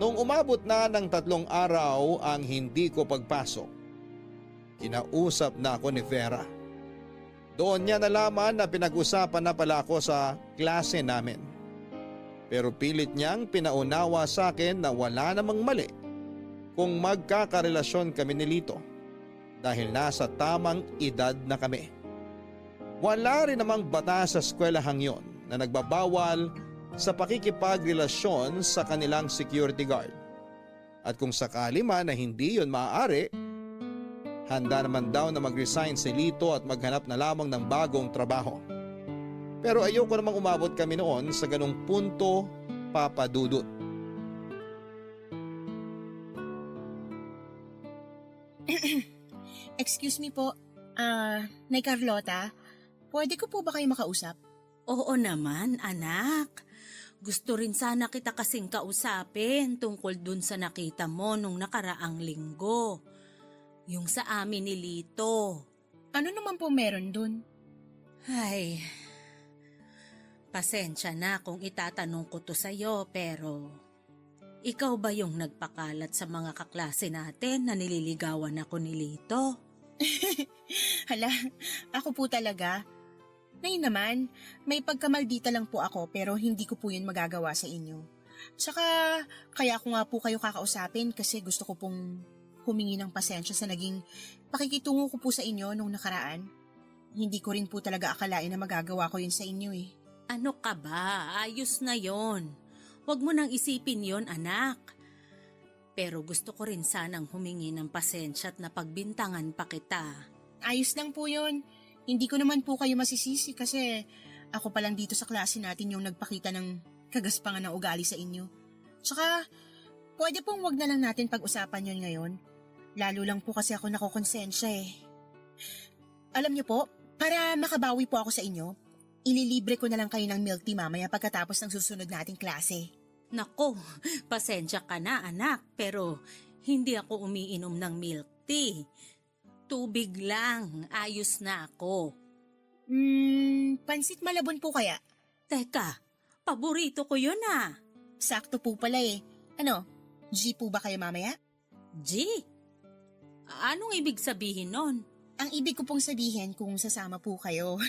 Noong umabot na ng 3 araw ang hindi ko pagpasok, kinausap na ako ni Vera. Doon niya nalaman na pinag-usapan na pala ako sa klase namin. Pero pilit niyang pinaunawa sa akin na wala namang mali kung magkakarelasyon kami ni Lito dahil nasa tamang edad na kami. Wala rin namang batas sa eskwelahang yon na nagbabawal sa pakikipagrelasyon sa kanilang security guard. At kung sakali man na hindi yon maaari, handa naman daw na mag-resign si Lito at maghanap na lamang ng bagong trabaho. Pero ayoko namang umabot kami noon sa ganong punto, Papa Dudut. Excuse me po, Nay Carlota, pwede ko po ba kayo makausap? Oo naman, anak. Gusto rin sana kita kasing kausapin tungkol dun sa nakita mo nung nakaraang linggo. Yung sa amin ni Lito. Ano naman po meron dun? Ay, pasensya na kung itatanong ko to sa'yo pero ikaw ba yung nagpakalat sa mga kaklase natin na nililigawan ako ni Lito? Hala, ako po talaga. Nay naman, may pagkamaldita lang po ako pero hindi ko po yun magagawa sa inyo. Tsaka, kaya ko nga po kayo kakausapin kasi gusto ko pong humingi ng pasensya sa naging pakikitungo ko po sa inyo nung nakaraan. Hindi ko rin po talaga akalain na magagawa ko yun sa inyo eh. Ano ka ba? Ayos na yon. Huwag mo nang isipin yon, anak. Pero gusto ko rin sanang humingi ng pasensya at napagbintangan pa kita. Ayos lang po yun. Hindi ko naman po kayo masisisi kasi ako pa lang dito sa klase natin yung nagpakita ng kagaspangan ng ugali sa inyo. Tsaka, pwede pong wag na lang natin pag-usapan yon ngayon. Lalo lang po kasi ako nakokonsensya eh. Alam niyo po, para makabawi po ako sa inyo, ililibre ko na lang kayo ng milk tea mamaya pagkatapos ng susunod nating klase. Nako, pasensya ka na anak, pero hindi ako umiinom ng milk tea. Tubig lang, ayos na ako. Pansit malabon po kaya? Teka, paborito ko yun ah. Sakto po pala eh. Ano, G po ba kayo mamaya? G? Anong ibig sabihin nun? Ang ibig ko pong sabihin kung sasama po kayo.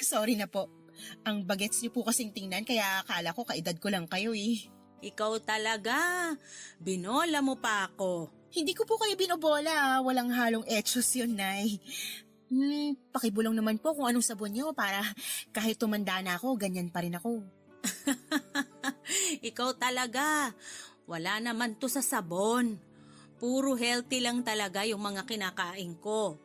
Sorry na po. Ang bagets niyo po kasing tingnan kaya akala ko kaedad ko lang kayo eh. Ikaw talaga, binola mo pa ako. Hindi ko po kayo binobola, walang halong etsyos yun, Nay. Pakibulong naman po kung anong sabon niyo para kahit tumanda na ako, ganyan pa rin ako. Ikaw talaga, wala naman to sa sabon. Puro healthy lang talaga yung mga kinakain ko.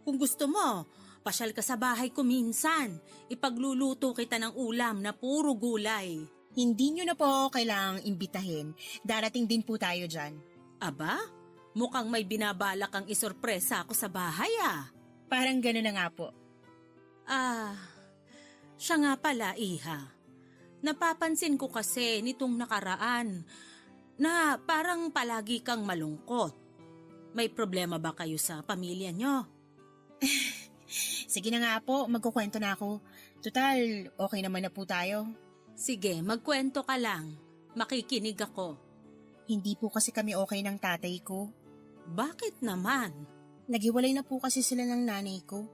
Kung gusto mo, pasyal ka sa bahay ko minsan. Ipagluluto kita ng ulam na puro gulay. Hindi niyo na po kailangang imbitahin. Darating din po tayo dyan. Aba, mukhang may binabalak kang isorpresa ako sa bahay ah. Parang gano'n na nga po. Siya nga pala, Iha. Napapansin ko kasi nitong nakaraan na parang palagi kang malungkot. May problema ba kayo sa pamilya nyo? Sige na nga po, magkukwento na ako. Total, okay naman na po tayo. Sige, magkwento ka lang. Makikinig ako. Hindi po kasi kami okay ng tatay ko. Bakit naman? Naghiwalay na po kasi sila ng nanay ko.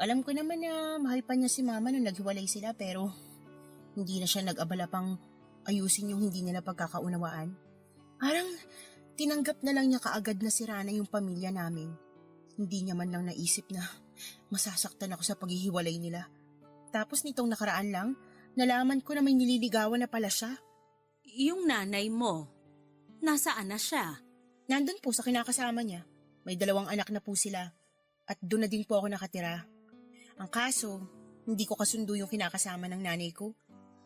Alam ko naman na mahal pa niya si mama nung naghiwalay sila pero hindi na siya nag-abala pang ayusin yung hindi nila pagkakaunawaan. Parang tinanggap na lang niya kaagad na sira na yung pamilya namin. Hindi niya man lang naisip na masasaktan ako sa paghihiwalay nila. Tapos nitong nakaraan lang, nalaman ko na may nililigawan na pala siya. Yung nanay mo, nasaan na siya? Nandun po sa kinakasama niya. May 2 anak na po sila. At doon na din po ako nakatira. Ang kaso, hindi ko kasundo yung kinakasama ng nanay ko.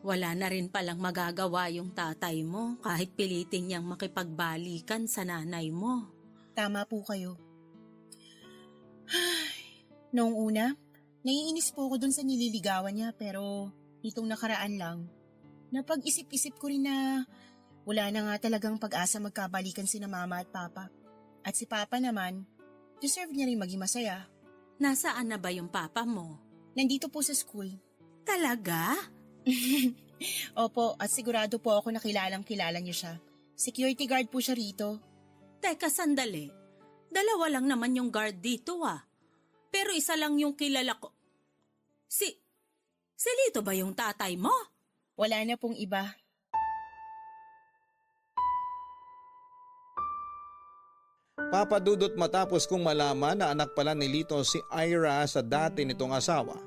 Wala na rin palang magagawa yung tatay mo kahit pilitin niyang makipagbalikan sa nanay mo. Tama po kayo. Noong una, naiinis po ako dun sa nililigawan niya pero itong nakaraan lang, napag-isip-isip ko rin na wala na nga talagang pag-asa magkabalikan sina mama at papa. At si papa naman, deserve niya rin maging masaya. Nasaan na ba yung papa mo? Nandito po sa school. Talaga? Opo, at sigurado po ako na kilala niyo siya. Security guard po siya rito. Teka, sandali. 2 lang naman yung guard dito ah. Pero isa lang yung kilala ko. Si Lito ba yung tatay mo? Wala na pong iba. Papadudot matapos kong malaman na anak pala ni Lito si Ira sa dati nitong asawa.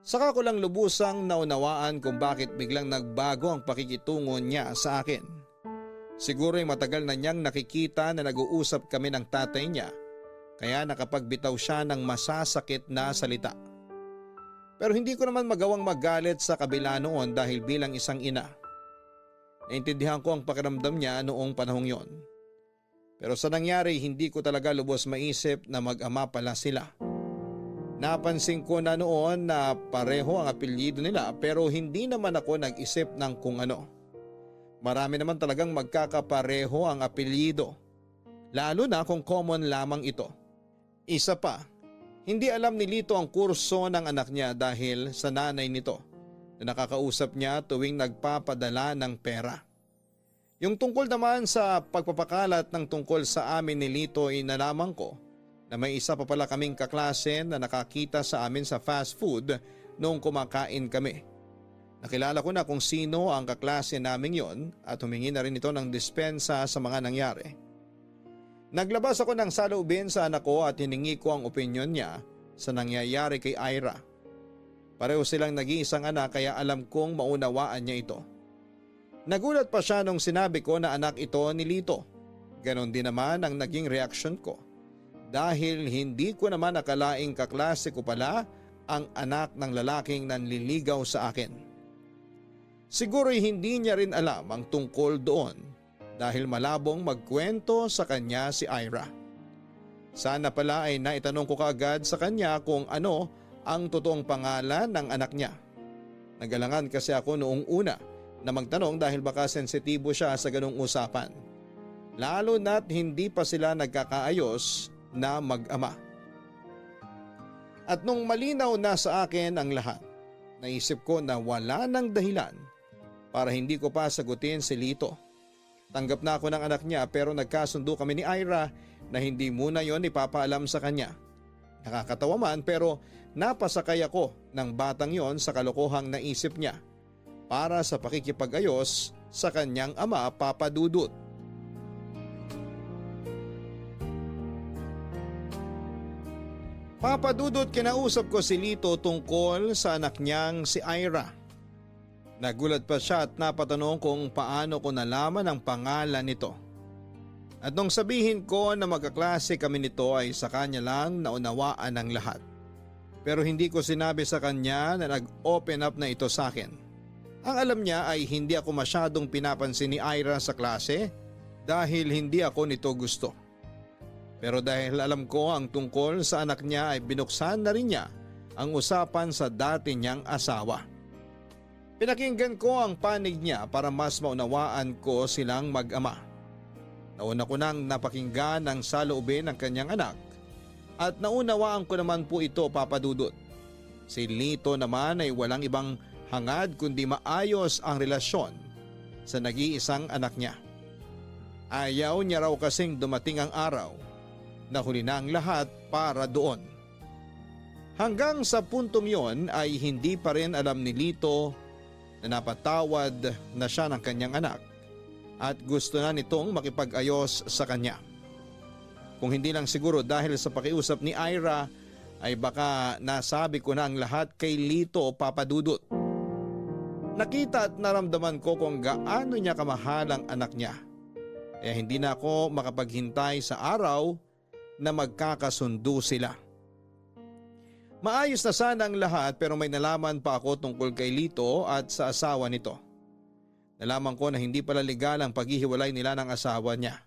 Saka ko lang lubusang naunawaan kung bakit biglang nagbago ang pakikitungo niya sa akin. Siguro ay matagal na niyang nakikita na nag-uusap kami ng tatay niya, kaya nakapagbitaw siya ng masasakit na salita. Pero hindi ko naman magawang magalit sa kabila noon dahil bilang isang ina. Naintindihan ko ang pakiramdam niya noong panahong yon. Pero sa nangyari hindi ko talaga lubos maisip na mag-ama pala sila. Napansin ko na noon na pareho ang apelyido nila pero hindi naman ako nag-isip ng kung ano. Marami naman talagang magkakapareho ang apelyido, lalo na kung common lamang ito. Isa pa, hindi alam ni Lito ang kurso ng anak niya dahil sa nanay nito na nakakausap niya tuwing nagpapadala ng pera. Yung tungkol naman sa pagpapakalat ng tungkol sa amin ni Lito ay nalaman ko na may isa pa pala kaming kaklase na nakakita sa amin sa fast food noong kumakain kami. Nakilala ko na kung sino ang kaklase naming yon at humingi na rin ito ng dispensa sa mga nangyari. Naglabas ako ng saloobin sa anak ko at hiningi ko ang opinyon niya sa nangyayari kay Ira. Pareho silang nag-iisang anak kaya alam kong maunawaan niya ito. Nagulat pa siya nung sinabi ko na anak ito ni Lito. Ganon din naman ang naging reaksyon ko. Dahil hindi ko naman nakalaing kaklase ko pala ang anak ng lalaking nanliligaw sa akin. Siguro'y hindi niya rin alam ang tungkol doon dahil malabong magkwento sa kanya si Ira. Sana pala ay naitanong ko kaagad sa kanya kung ano ang totoong pangalan ng anak niya. Nagalangan kasi ako noong una na magtanong dahil baka sensitibo siya sa ganong usapan. Lalo na't hindi pa sila nagkakaayos na mag-ama. At nung malinaw na sa akin ang lahat, naisip ko na wala nang dahilan para hindi ko pa sagutin si Lito. Tanggap na ako ng anak niya pero nagkasundo kami ni Ira na hindi muna yon ipapaalam sa kanya. Nakakatawa man pero napasakay ako ng batang yon sa kalokohang naisip niya para sa pakikipag-ayos sa kanyang ama Papa Dudut. Papa Dudut, kinausap ko si Lito tungkol sa anak niyang si Ira. Nagulat pa siya at napatanong kung paano ko nalaman ang pangalan nito. At nung sabihin ko na magkaklase kami nito ay sa kanya lang naunawaan ang lahat. Pero hindi ko sinabi sa kanya na nag-open up na ito sa akin. Ang alam niya ay hindi ako masyadong pinapansin ni Ira sa klase dahil hindi ako nito gusto. Pero dahil alam ko ang tungkol sa anak niya ay binuksan na rin niya ang usapan sa dati niyang asawa. Pinakinggan ko ang panig niya para mas maunawaan ko silang mag-ama. Nauna ko nang napakinggan ang saloobin ng kanyang anak at naunawaan ko naman po ito, Papa Dudut. Si Lito naman ay walang ibang hangad kundi maayos ang relasyon sa nag-iisang anak niya. Ayaw niya raw kasing dumating ang araw na huli na ang lahat para doon. Hanggang sa puntong yon ay hindi pa rin alam ni Lito na napatawad na siya ng kanyang anak at gusto na nitong makipag-ayos sa kanya. Kung hindi lang siguro dahil sa pakiusap ni Ira ay baka nasabi ko na ang lahat kay Lito, Papa Dudut. Nakita at naramdaman ko kung gaano niya kamahal ang anak niya. Kaya hindi na ako makapaghintay sa araw na magkakasundo sila. Maayos na sana ang lahat pero may nalaman pa ako tungkol kay Lito at sa asawa nito. Nalaman ko na hindi pala legal ang paghihiwalay nila ng asawa niya.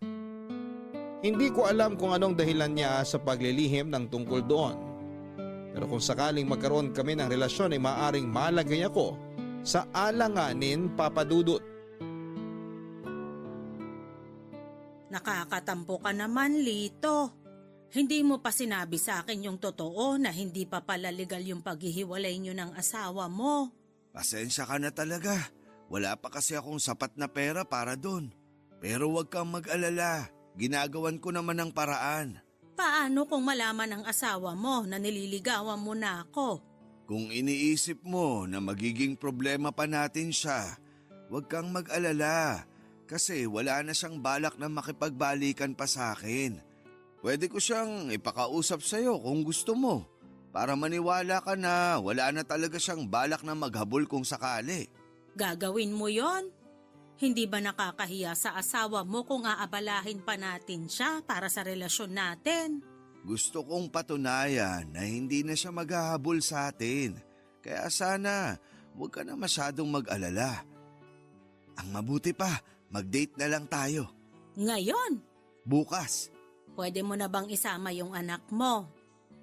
Hindi ko alam kung anong dahilan niya sa paglilihim ng tungkol doon. Pero kung sakaling magkaroon kami ng relasyon ay maaaring malagay ako sa alanganin, Papa Dudut. Nakakatampo ka naman, Lito. Hindi mo pa sinabi sa akin yung totoo na hindi pa pala legal yung paghihiwalay nyo ng asawa mo. Pasensya ka na talaga. Wala pa kasi akong sapat na pera para doon. Pero huwag kang mag-alala. Ginagawan ko naman ang paraan. Paano kung malaman ng asawa mo na nililigawan mo na ako? Kung iniisip mo na magiging problema pa natin siya, huwag kang mag-alala kasi wala na siyang balak na makipagbalikan pa sa akin. Pwede ko siyang ipakausap sa'yo kung gusto mo para maniwala ka na wala na talaga siyang balak na maghabol kung sakali. Gagawin mo yon? Hindi ba nakakahiya sa asawa mo kung aabalahin pa natin siya para sa relasyon natin? Gusto kong patunayan na hindi na siya maghahabol sa atin. Kaya sana huwag ka na masyadong mag-alala. Ang mabuti pa, mag-date na lang tayo. Ngayon, Bukas. pwede mo na bang isama yung anak mo?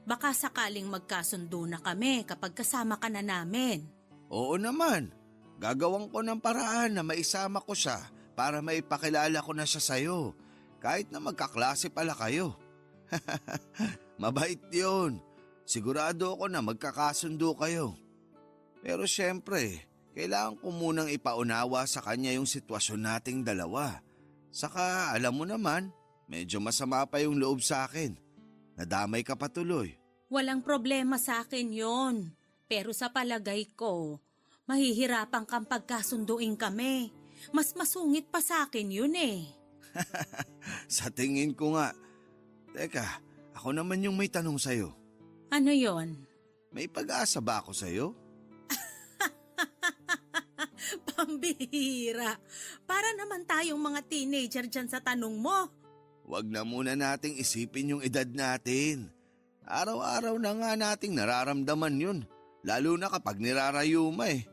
Baka sakaling magkasundo na kami kapag kasama ka na namin. Oo naman. Gagawin ko ng paraan na maisama ko siya para maipakilala ko na siya sa'yo. Kahit na magkaklase pala kayo. Mabait yun. Sigurado ako na magkakasundo kayo. Pero syempre, kailangan ko munang ipaunawa sa kanya yung sitwasyon nating dalawa. Saka alam mo naman, medyo masama pa yung loob sa akin. Nadamay ka pa tuloy. Walang problema sa akin yon. Pero sa palagay ko, mahihirapan kang pagkasunduin kami. Mas masungit pa sa akin yun eh. Sa tingin ko nga. Teka, ako naman yung may tanong sa'yo. Ano yon? May pag-asa ba ako sa'yo? Pambihira. Para naman tayong mga teenager dyan sa tanong mo. Huwag na muna nating isipin yung edad natin. Araw-araw na nga nating nararamdaman yun. Lalo na kapag nirarayuma eh.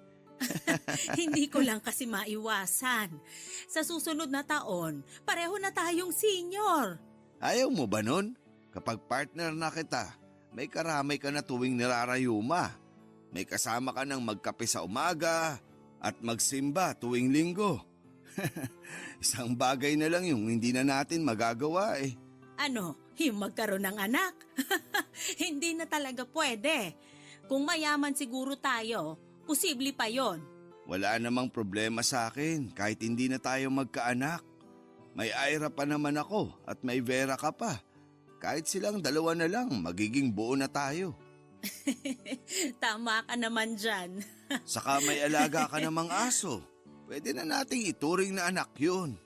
Hindi ko lang kasi maiwasan. Sa susunod na taon, pareho na tayong senior. Ayaw mo ba nun? Kapag partner na kita, may karamay ka na tuwing nirarayuma. May kasama ka ng magkape sa umaga at magsimba tuwing linggo. Isang bagay na lang yung hindi na natin magagawa eh. Ano, yung magkaroon ng anak? Hindi na talaga pwede. Kung mayaman siguro tayo, posible pa yon. Wala namang problema sa akin kahit hindi na tayo magkaanak. May Ira pa naman ako at may Vera ka pa. Kahit silang dalawa na lang, magiging buo na tayo. Tama ka naman dyan. Saka may alaga ka namang aso. Pwede na nating ituring na anak yun.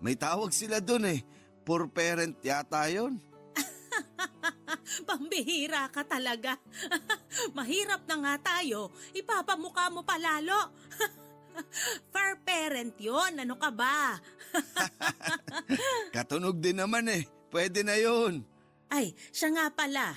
May tawag sila dun eh. Poor parent yata yun. Pambihira ka talaga. Mahirap na nga tayo. Ipapamukha mo palalo. Fair parent yon. Ano ka ba? Katunog din naman eh. Pwede na yun. Ay, siya nga pala.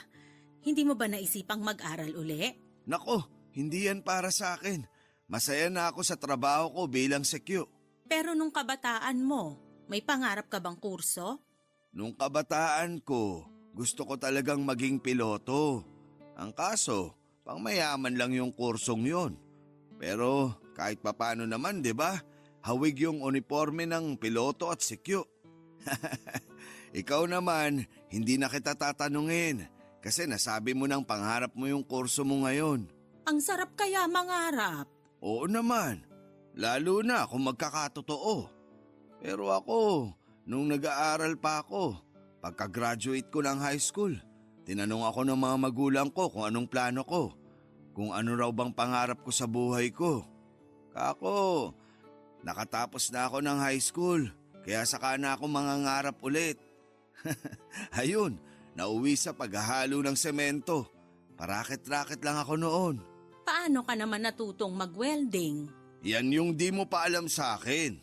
Hindi mo ba naisipang mag-aral uli? Nako, hindi yan para sa akin. Masaya na ako sa trabaho ko bilang sekyo. Pero nung kabataan mo, may pangarap ka bang kurso? Nung kabataan ko, gusto ko talagang maging piloto. Ang kaso, pangmayaman lang yung kursong yon. Pero kahit papano naman, di ba? Hawig yung uniforme ng piloto at sekyo. Ikaw naman, hindi na kita tatanungin kasi nasabi mo ng pangarap mo yung kurso mo ngayon. Ang sarap kaya mangarap. Oo naman, lalo na kung magkakatotoo. Pero ako, nung nag-aaral pa ako, pagka-graduate ko ng high school, tinanong ako ng mga magulang ko kung anong plano ko, kung ano raw bang pangarap ko sa buhay ko. Kako, nakatapos na ako ng high school, kaya saka na ako mangangarap ulit. Ayun, nauwi sa paghahalo ng semento. Parakit-rakit lang ako noon. Paano ka naman natutong mag-welding? Yan yung di mo pa alam sa akin.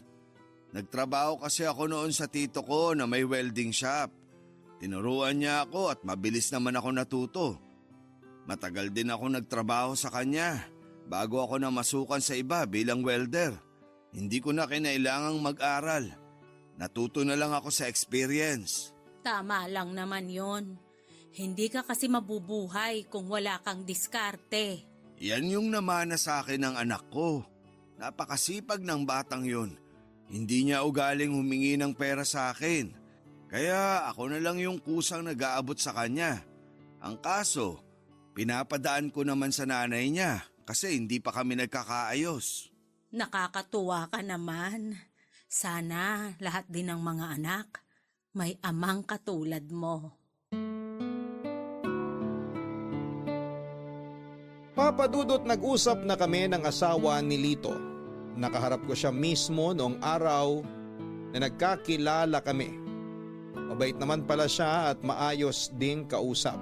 Nagtrabaho kasi ako noon sa tito ko na may welding shop. Tinuruan niya ako at mabilis naman ako natuto. Matagal din ako nagtrabaho sa kanya bago ako namasukan sa iba bilang welder. Hindi ko na kinailangang mag-aral. Natuto na lang ako sa experience. Tama lang naman yon. Hindi ka kasi mabubuhay kung wala kang diskarte. Yan yung namana sa akin ng anak ko. Napakasipag ng batang yun. Hindi niya ugaling humingi ng pera sa akin. Kaya ako na lang yung kusang nag-aabot sa kanya. Ang kaso, pinapadaan ko naman sa nanay niya kasi hindi pa kami nagkakaayos. Nakakatuwa ka naman. Sana lahat din ng mga anak may amang katulad mo. Papa Dudut, nag-usap na kami ng asawa ni Lito. Nakaharap ko siya mismo noong araw na nagkakilala kami. Mabait naman pala siya at maayos ding kausap.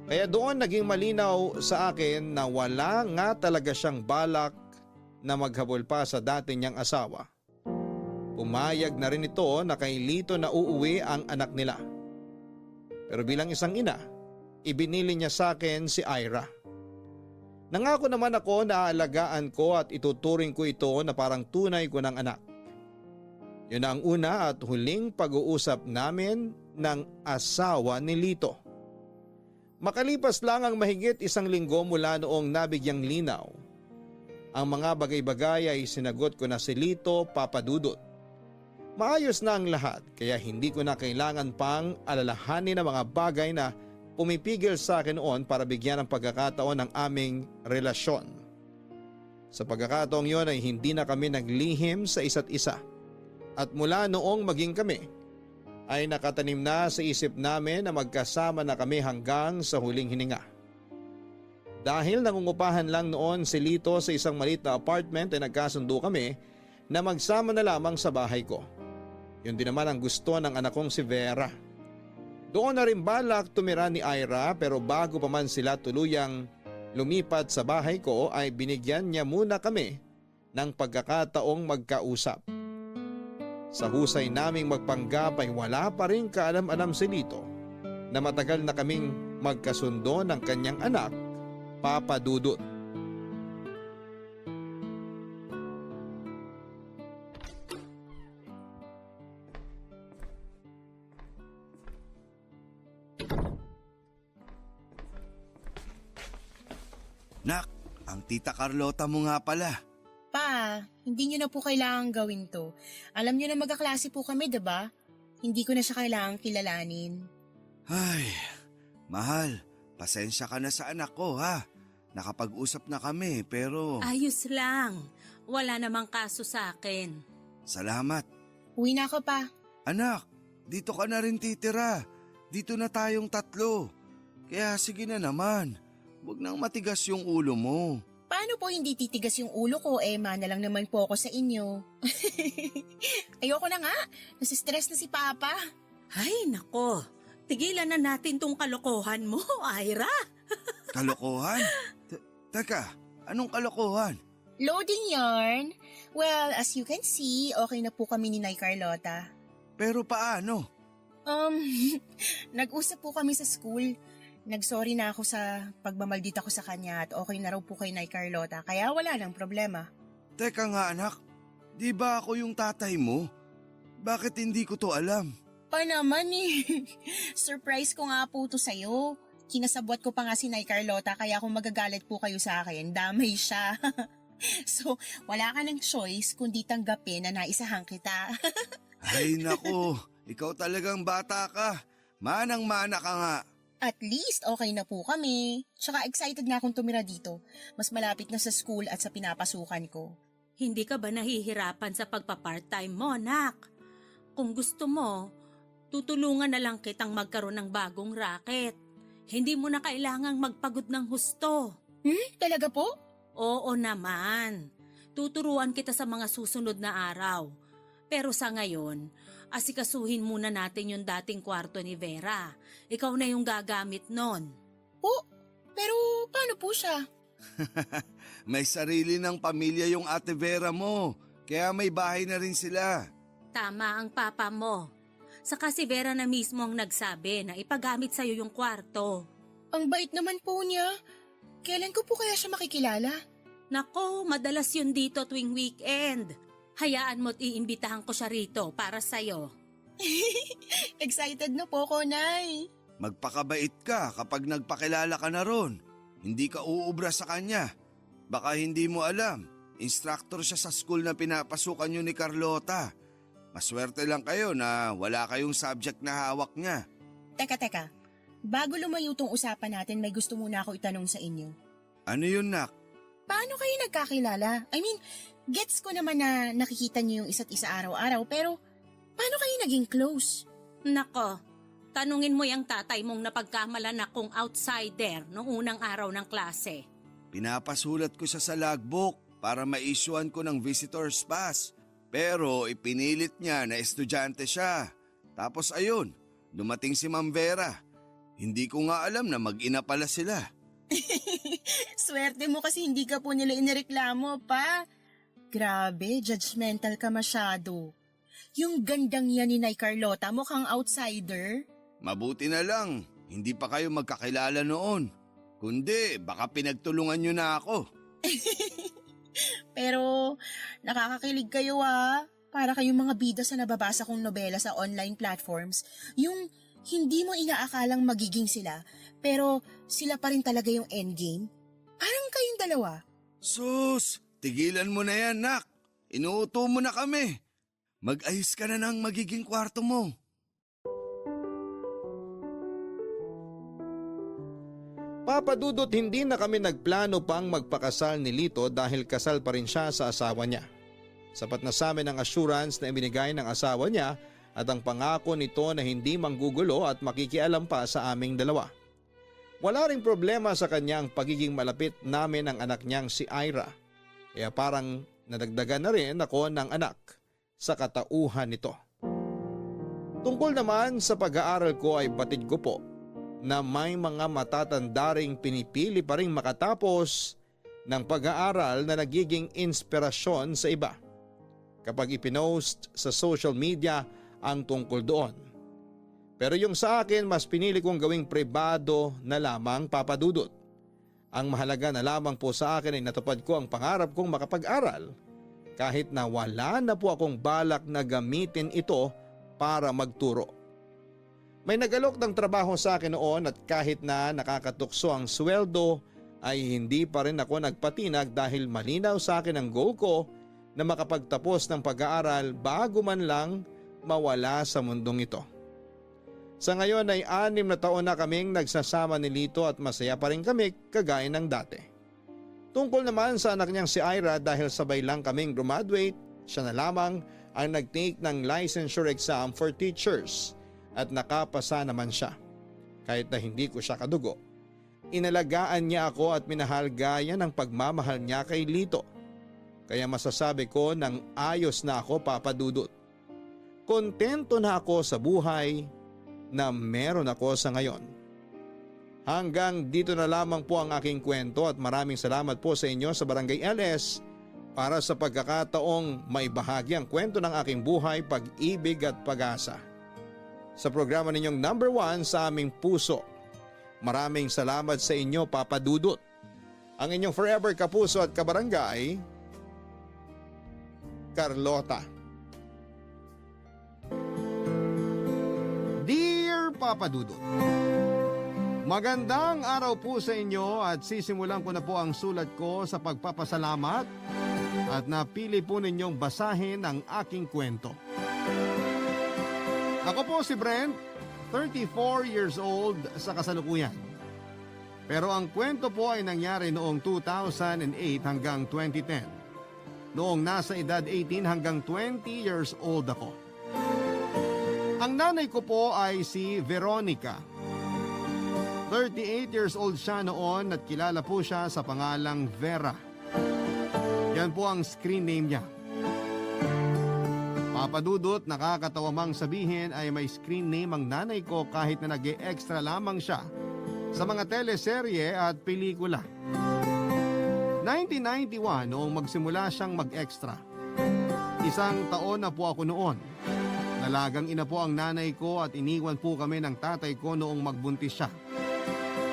Kaya doon naging malinaw sa akin na wala nga talaga siyang balak na maghabol pa sa dati niyang asawa. Pumayag na rin ito na kay Lito na uuwi ang anak nila. Pero bilang isang ina, ibinili niya sa akin si Ira. Nangako naman ako na aalagaan ko at ituturing ko ito na parang tunay ko ng anak. Yun ang una at huling pag-uusap namin ng asawa ni Lito. Makalipas lang ang mahigit 1 linggo mula noong nabigyang linaw, ang mga bagay-bagay ay sinagot ko na si Lito, Papa Dudut. Maayos na ang lahat kaya hindi ko na kailangan pang alalahanin ang mga bagay na pumipigil sa akin noon para bigyan ng pagkakataon ng aming relasyon. Sa pagkakataong yon ay hindi na kami naglihim sa isa't isa. At mula noong maging kami, ay nakatanim na sa isip namin na magkasama na kami hanggang sa huling hininga. Dahil nangungupahan lang noon si Lito sa isang maliit na apartment ay nagkasundo kami na magsama na lamang sa bahay ko. Yun din naman ang gusto ng anak kong si Vera. Doon na rin balak tumira ni Ira pero bago pa man sila tuluyang lumipat sa bahay ko ay binigyan niya muna kami ng pagkakataong magkausap. Sa husay naming magpanggap ay wala pa rin kaalam-alam si Lito na matagal na kaming magkasundo ng kanyang anak, Papa Dudut. Nak, ang tita Carlota mo nga pala. Pa, hindi nyo na po kailangan gawin to. Alam nyo na magkaklase po kami, diba? Hindi ko na siya kailangan kilalanin. Ay, mahal, pasensya ka na sa anak ko ha. Nakapag-usap na kami pero Ayos lang. Wala namang kaso sa akin. salamat. Uwi na ako pa. Anak, dito ka na rin titira. Dito na tayong 3. Kaya sige na naman. Huwag nang matigas yung ulo mo. Paano po hindi titigas yung ulo ko? Mana lang naman po ako sa inyo. Ayoko na nga. Nasistress na si Papa. Ay, nako. Tigilan na natin tong kalokohan mo, Ira. Kalokohan? Teka, anong kalokohan? Loading yarn. Well, as you can see, okay na po kami ni Nay Carlota. Pero paano? Nag-usap po kami sa school. Nagsorry na ako sa pagmamaldita ko sa kanya at okay na raw po kay Nay Carlota kaya wala nang problema. Teka nga anak, di ba ako yung tatay mo? Bakit hindi ko to alam? Pa naman eh. Surprise ko nga po to sa'yo. Kinasabwat ko pa nga si Nay Carlota kaya kung magagalit po kayo sa akin, damay siya. So, wala ka ng choice kundi tanggapin na naisahan kita. Ay nako, ikaw talagang bata ka. Manang-mana ka nga. At least okay na po kami. Tsaka excited nga akong tumira dito. Mas malapit na sa school at sa pinapasukan ko. Hindi ka ba nahihirapan sa pagpa-part-time mo, anak? Kung gusto mo, tutulungan na lang kitang magkaroon ng bagong racket. Hindi mo na kailangang magpagod ng husto. Talaga po? Oo naman. Tuturuan kita sa mga susunod na araw. Pero sa ngayon, asikasuhin muna natin yung dating kwarto ni Vera. Ikaw na yung gagamit nun. Po, pero paano po siya? May sarili ng pamilya yung ate Vera mo. Kaya may bahay na rin sila. Tama ang papa mo. Saka si Vera na mismo ang nagsabi na ipagamit sa'yo yung kwarto. Ang bait naman po niya. Kailan ko po kaya siya makikilala? Nako, madalas yun dito tuwing weekend. Hayaan mo't iimbitahan ko siya rito para sa'yo. Excited na po ko, Nay. Magpakabait ka kapag nagpakilala ka na ron. Hindi ka uubra sa kanya. Baka hindi mo alam, instructor siya sa school na pinapasukan niyo ni Carlota. Maswerte lang kayo na wala kayong subject na hawak niya. Teka. Bago lumayo tong usapan natin, may gusto muna ako itanong sa inyo. Ano yun, nak? Paano kayo nagkakilala? I mean, gets ko naman na nakikita niyo yung isa't isa araw-araw, pero paano kayo naging close? Nako, tanungin mo yung tatay mong napagkamalan akong outsider noong unang araw ng klase. Pinapasulat ko siya sa logbook para ma-issuean ko ng visitor's pass. Pero ipinilit niya na estudyante siya. Tapos ayun, dumating si Ma'am Vera. Hindi ko nga alam na mag-ina pala sila. Swerte mo kasi hindi ka po nila inireklamo pa. Grabe, judgmental ka masyado. Yung gandang yan ni Nay Carlota mukhang outsider. Mabuti na lang, hindi pa kayo magkakilala noon. Kundi baka pinagtulungan niyo na ako. Pero nakakakilig kayo ah. Para kayong mga bida sa nababasa kong nobela sa online platforms. Yung hindi mo inaakalang magiging sila, pero sila pa rin talaga yung endgame. Parang kayong dalawa. Sus, tigilan mo na yan, nak. Inuuto mo na kami. Mag-ayos ka na ng magiging kwarto mo. Papa Dudut, hindi na kami nagplano pang magpakasal ni Lito dahil kasal pa rin siya sa asawa niya. Sapat na sa amin ang assurance na ibinigay ng asawa niya at ang pangako nito na hindi manggugulo at makikialam pa sa aming dalawa. Wala ring problema sa kanya ang pagiging malapit namin ng anak niyang si Ira. Kaya parang nadagdagan na rin ako ng anak sa katauhan nito. Tungkol naman sa pag-aaral ko ay batid ko po na may mga matatanda ring pinipili pa ring makatapos ng pag-aaral na nagiging inspirasyon sa iba kapag ipinost sa social media ang tungkol doon. Pero yung sa akin, mas pinili kong gawing pribado na lamang, Papa Dudut. Ang mahalaga na lamang po sa akin ay natupad ko ang pangarap kong makapag-aral kahit na wala na po akong balak na gamitin ito para magturo. May nagalok ng trabaho sa akin noon at kahit na nakakatukso ang sweldo ay hindi pa rin ako nagpatinag dahil malinaw sa akin ang goal ko na makapagtapos ng pag-aaral bago man lang mawala sa mundong ito. Sa ngayon ay 6 na taon na kaming nagsasama ni Lito at masaya pa rin kami kagaya ng dati. Tungkol naman sa anak niyang si Ira, dahil sabay lang kaming graduate, siya na lamang ang nag-take ng licensure exam for teachers at nakapasa naman siya. Kahit na hindi ko siya kadugo, inalagaan niya ako at minahal gaya ng pagmamahal niya kay Lito. Kaya masasabi ko ng ayos na ako, Papa Dudut. Kontento na ako sa buhay na meron ako sa ngayon. Hanggang dito na lamang po ang aking kwento at maraming salamat po sa inyo sa Barangay LS para sa pagkakataong maibahagi ang kwento ng aking buhay, pag-ibig at pag-asa. Sa programa ninyong number 1 sa aming puso. Maraming salamat sa inyo, Papa Dudut. Ang inyong forever kapuso at kabarangay, Carlota. Dear Papa Dudut, magandang araw po sa inyo at sisimulan ko na po ang sulat ko sa pagpapasalamat at napili po ninyong basahin ang aking kwento. Ako po si Brent, 34 years old sa kasalukuyan. Pero ang kwento po ay nangyari noong 2008 hanggang 2010. Noong nasa edad 18 hanggang 20 years old ako. Ang nanay ko po ay si Veronica. 38 years old siya noon at kilala po siya sa pangalang Vera. Yan po ang screen name niya. Papa Dudut, nakakatawa mang sabihin ay may screen name ang nanay ko kahit na nag-e-extra lamang siya sa mga teleserye at pelikula. 1991 noong magsimula siyang mag-extra. 1 taon na po ako noon. Dalagang ina po ang nanay ko at iniwan po kami ng tatay ko noong magbuntis siya.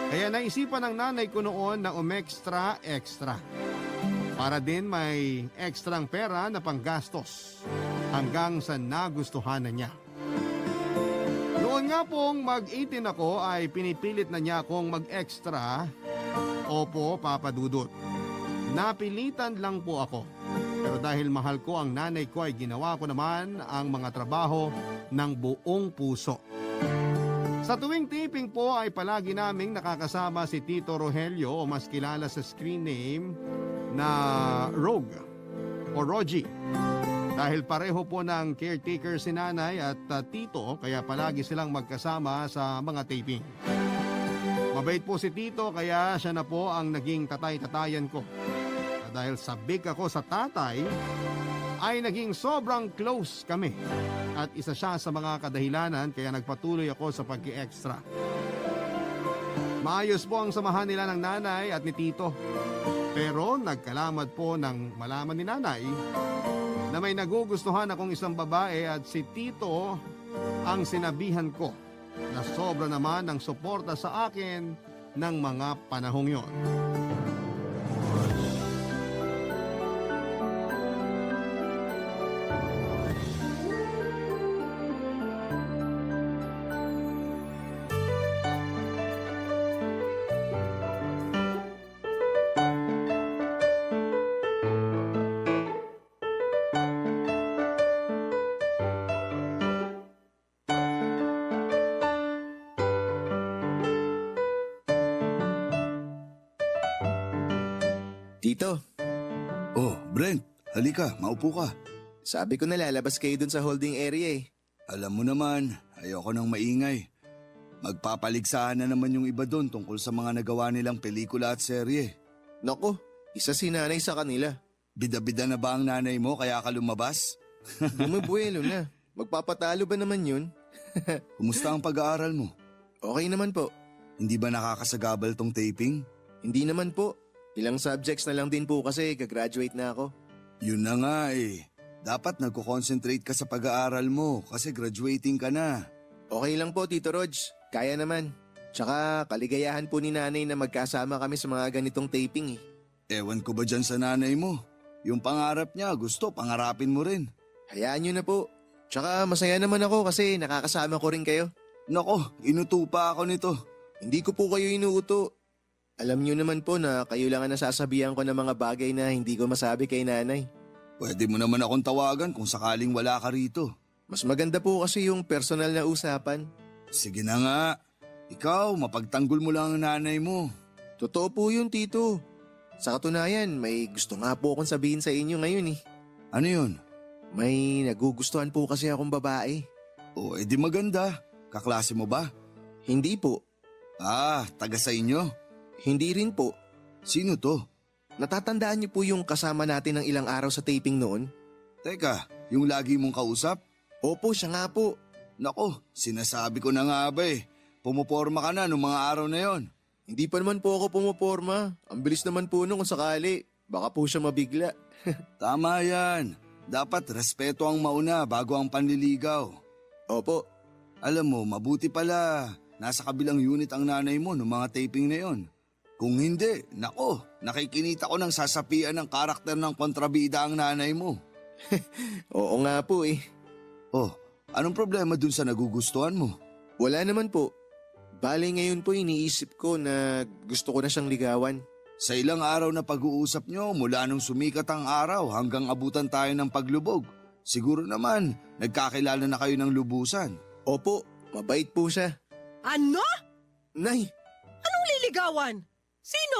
Kaya naisipan ng nanay ko noon na umextra para din may ekstrang pera na panggastos hanggang sa nagustuhan na niya. Noon nga pong mag-18 ako ay pinipilit na niya akong mag-extra. Opo, Papa Dudut. Napilitan lang po ako. Pero dahil mahal ko ang nanay ko ay ginawa ko naman ang mga trabaho ng buong puso. Sa tuwing taping po ay palagi naming nakakasama si Tito Rogelio o mas kilala sa screen name na Rogue o Rogie. Dahil pareho po ng caretaker si nanay at tito kaya palagi silang magkasama sa mga taping. Mabait po si Tito kaya siya na po ang naging tatay-tatayan ko. At dahil sabik ako sa tatay, ay naging sobrang close kami. At isa siya sa mga kadahilanan kaya nagpatuloy ako sa pag-i-extra. Maayos po ang samahan nila ng nanay at ni Tito. Pero nagkalamad po nang malaman ni nanay na may nagugustuhan akong isang babae at si Tito ang sinabihan ko na sobra naman ang suporta sa akin ng mga panahong yon. Tito, Oh, Brent, halika, maupo ka. sabi ko na lalabas kayo dun sa holding area eh. Alam mo naman, ayoko nang maingay. Magpapaligsahan na naman yung iba doon tungkol sa mga nagawa nilang pelikula at serye. Nako, isa si nanay sa kanila. Bida-bida na ba ang nanay mo kaya ka lumabas? Bumubuelo na. Magpapatalo ba naman yun? Kumusta ang pag-aaral mo? Okay naman po. Hindi ba nakakasagabal tong taping? Hindi naman po. Ilang subjects na lang din po kasi gagraduate na ako. Yun na nga eh. Dapat nagko-concentrate ka sa pag-aaral mo kasi graduating ka na. Okay lang po, Tito Rog. Kaya naman. Tsaka kaligayahan po ni nanay na magkasama kami sa mga ganitong taping eh. Ewan ko ba dyan sa nanay mo? Yung pangarap niya, gusto, pangarapin mo rin. Hayaan nyo na po. Tsaka masaya naman ako kasi nakakasama ko rin kayo. Nako, inuto pa ako nito. Hindi ko po kayo inuuto. Alam nyo naman po na kayo lang ang nasasabihan ko ng mga bagay na hindi ko masabi kay nanay. Pwede mo naman akong tawagan kung sakaling wala ka rito. Mas maganda po kasi yung personal na usapan. Sige na nga. Ikaw, mapagtanggol mo lang ang nanay mo. Totoo po yun, Tito. Sa katunayan, may gusto nga po akong sabihin sa inyo ngayon eh. Ano yun? May nagugustuhan po kasi akong babae. O, edi maganda. Kaklase mo ba? Hindi po. Ah, taga sa inyo? Hindi rin po. Sino to? Natatandaan niyo po yung kasama natin ng ilang araw sa taping noon? Teka, yung lagi mong kausap? Opo, siya nga po. Nako, sinasabi ko na nga ba eh. Pumuporma ka na nung mga araw na yon. Hindi pa naman po ako pumoporma. Ang bilis naman po nung kung sakali. Baka po siya mabigla. Tama yan. Dapat respeto ang mauna bago ang panliligaw. Opo. Alam mo, mabuti pala. Nasa kabilang unit ang nanay mo nung mga taping na yon. Kung hindi, nako, nakikinita ko ng sasapian ng karakter ng kontrabida ang nanay mo. Oo nga po eh. Oh, anong problema dun sa nagugustuhan mo? Wala naman po. Bale ngayon po iniisip ko na gusto ko na siyang ligawan. Sa ilang araw na pag-uusap nyo mula nung sumikat ang araw hanggang abutan tayo ng paglubog, siguro naman nagkakilala na kayo ng lubusan. Opo, mabait po siya. Ano? Nay, Anong liligawan? Sino?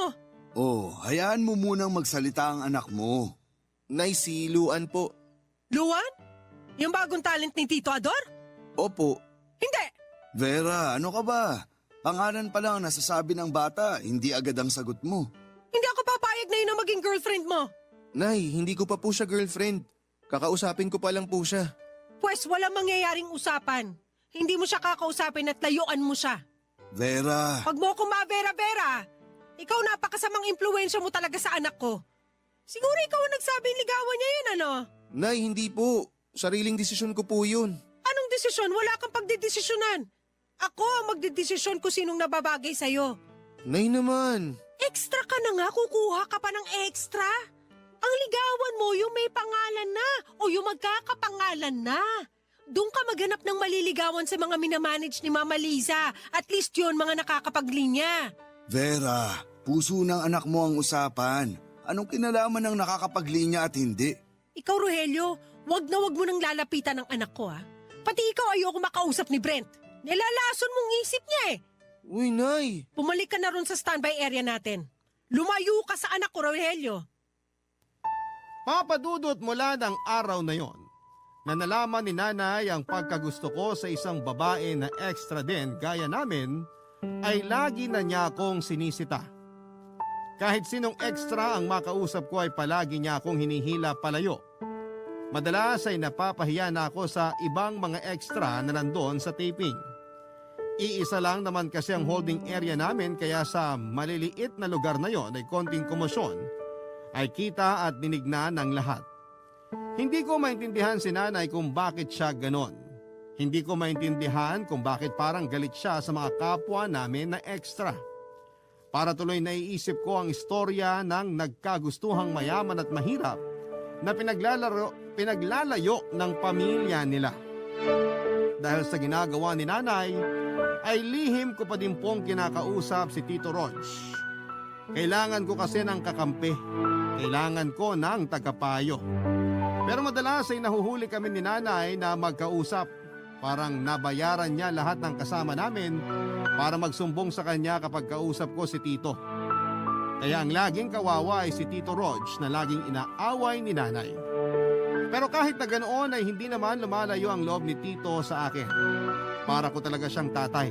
Oh, hayaan mo munang magsalita ang anak mo. Nay si Luan po. Luan? Yung bagong talent ni Tito Ador? Opo. Hindi! Vera, ano ka ba? Pangalan pa lang ang nasasabi ng bata, hindi agad ang sagot mo. Hindi ako papayag na yun ang maging girlfriend mo. Nay, hindi ko pa po siya girlfriend. Kakausapin ko pa lang po siya. Pwes wala mangyayaring usapan. Hindi mo siya kakausapin at layuan mo siya. Vera, Pag mo akong mabera-bera, ikaw napakasamang impluensya mo talaga sa anak ko. Siguro ikaw ang nagsabing ligawan niya yun, ano? Nay, hindi po. Sariling desisyon ko po yun. Anong desisyon? Wala kang pagdidesisyonan. Ako ang magdidesisyon kung sinong nababagay sa'yo. Nay naman. Extra ka na nga, kukuha ka pa ng extra. Ang ligawan mo yung may pangalan na o yung magkakapangalan na. Doon ka maghanap ng maliligawan sa mga minamanage ni Mama Liza. At least yun mga nakakapaglinya. Vera, puso ng anak mo ang usapan. Anong kinalaman ng nakakapaglinya at hindi? Ikaw, Rogelio, wag mo nang lalapitan ng anak ko, ha? Pati ikaw ayoko makausap ni Brent. Nilalason mong isip niya eh. Uy, Nay. Pumalik ka na ron sa standby area natin. Lumayo ka sa anak ko, Rogelio. Papadudot mula ng araw na yon, na nalaman ni nanay ang pagkagusto ko sa isang babae na extra din gaya namin, ay lagi na niya akong sinisita. Kahit sinong extra ang makausap ko ay palagi niya akong hinihila palayo. Madalas ay napapahiya na ako sa ibang mga extra na nandoon sa taping. Iisa lang naman kasi ang holding area namin kaya sa maliliit na lugar na yon ay konting komosyon ay kita at dinig na ng lahat. Hindi ko maintindihan si nanay kung bakit siya ganon. Hindi ko maintindihan kung bakit parang galit siya sa mga kapwa namin na extra. Para tuloy naiisip ko ang istorya ng nagkagustuhang mayaman at mahirap na pinaglalayo ng pamilya nila. Dahil sa ginagawa ni nanay, ay lihim ko pa din pong kinakausap si Tito Rog. Kailangan ko kasi ng kakampi. Kailangan ko ng tagapayo. Pero madalas ay nahuhuli kami ni nanay na magkausap. Parang nabayaran niya lahat ng kasama namin para magsumbong sa kanya kapag kausap ko si Tito. Kaya ang laging kawawa ay si Tito Rog na laging inaaway ni nanay. Pero kahit na ganoon ay hindi naman lumalayo ang loob ni Tito sa akin. Para ko talaga siyang tatay.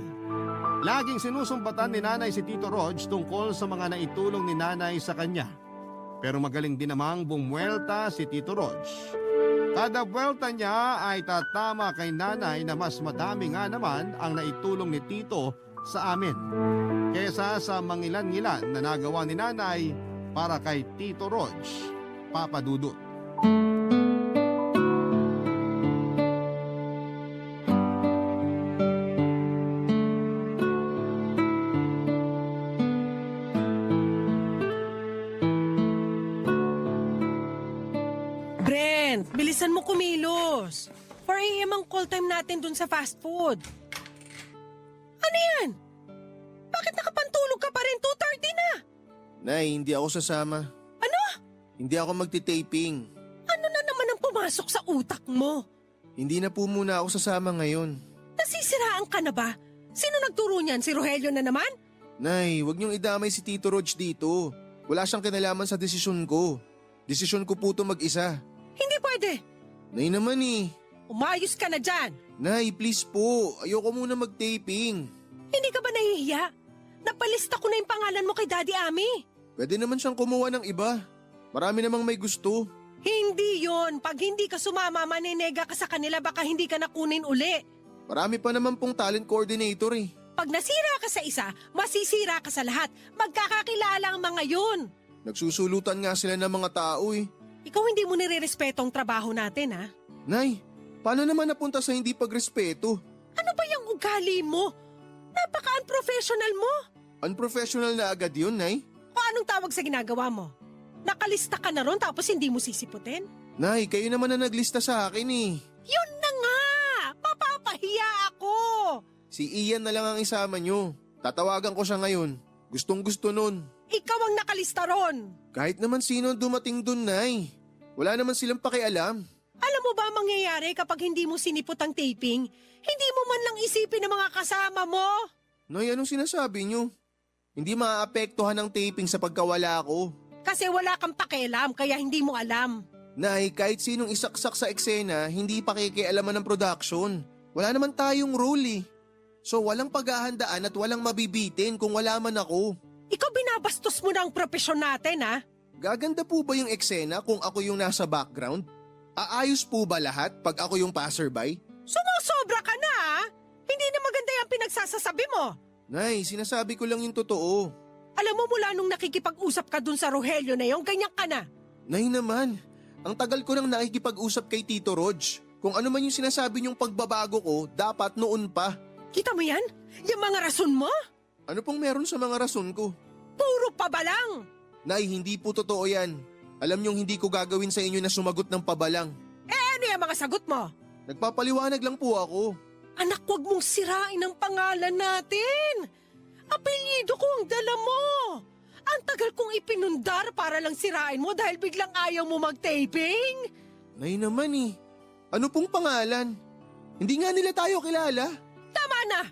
Laging sinusumbatan ni nanay si Tito Rog tungkol sa mga naitulong ni nanay sa kanya. Pero magaling din namang bumuelta si Tito Rog. Kada buwelta niya ay tatama kay nanay na mas madami nga naman ang naitulong ni Tito sa amin kesa sa mangilan-ngilan na nagawa ni nanay para kay Tito Rog, Papa Dudut. Brent, bilisan mo kumilos. 4 a.m. ang call time natin dun sa fast food. Ano yan? Bakit nakapantulog ka pa rin? 2:30 na. Nay, hindi ako sasama. Ano? Hindi ako magti-taping. Ano na naman ang pumasok sa utak mo? Hindi na po muna ako sasama ngayon. Nasisiraan ka na ba? Sino nagturo niyan? Si Rogelio na naman? Nay, wag niyong idamay si Tito Rog dito. Wala siyang kinalaman sa desisyon ko. Desisyon ko po ito mag-isa. Hindi pwede. Nay naman eh. Umayos ka na dyan. Nay, please po. Ayoko muna mag-taping. Hindi ka ba nahihiya? Napalista ko na yung pangalan mo kay Daddy Ami. Pwede naman siyang kumuha ng iba. Marami namang may gusto. Hindi yon. Pag hindi ka sumama, maninega ka sa kanila, baka hindi ka nakunin uli. Marami pa naman pong talent coordinator eh. Pag nasira ka sa isa, masisira ka sa lahat. Magkakakilala ang mga yun. Nagsusulutan nga sila ng mga tao eh. Ikaw hindi mo nire-respeto ang trabaho natin, ha? Nay, paano naman napunta sa hindi pagrespeto? Ano ba yung ugali mo? Napaka-unprofessional mo. Unprofessional na agad yun, Nay. O anong tawag sa ginagawa mo? Nakalista ka na ron tapos hindi mo sisiputin? Nay, kayo naman na naglista sa akin eh. Yun na nga! Mapapahiya ako! Si Ian na lang ang isama nyo. Tatawagan ko siya ngayon. Gustong gusto nun. Ikaw ang nakalista ron. Kahit naman sino ang dumating dun, Nay. Wala naman silang pakialam. Alam mo ba ang mangyayari kapag hindi mo sinipot ang taping? Hindi mo man lang isipin ang mga kasama mo. Nay, anong sinasabi nyo? Hindi maaapektuhan ng taping sa pagkawala ko. Kasi wala kang pakialam kaya hindi mo alam. Nay, kahit sinong isaksak sa eksena, hindi pakikialaman ng production. Wala naman tayong role eh. So walang paghahandaan at walang mabibitin kung wala man ako. Ikaw binabastos mo na ang propesyon natin, ha? Gaganda po ba yung eksena kung ako yung nasa background? Aayos po ba lahat pag ako yung passerby? Sumusobra ka na, ha? Hindi na maganda yung pinagsasasabi mo. Nay, sinasabi ko lang yung totoo. Alam mo mula nung nakikipag-usap ka dun sa Rogelio na yung ganyan ka na. Nay naman, ang tagal ko nang nakikipag-usap kay Tito Rog. Kung ano man yung sinasabi niyong pagbabago ko, dapat noon pa. Kita mo yan? Yung mga rason mo? Ano pong meron sa mga rason ko? Puro pabalang. Nay, hindi po totoo yan. Alam niyong hindi ko gagawin sa inyo na sumagot ng pabalang. Ano yung mga sagot mo? Nagpapaliwanag lang po ako. Anak, wag mong sirain ang pangalan natin. Apelyido ko ang dala mo. Ang tagal kong ipinundar para lang sirain mo dahil biglang ayaw mo mag-taping. Nay naman eh. Ano pong pangalan? Hindi nga nila tayo kilala. Tama na.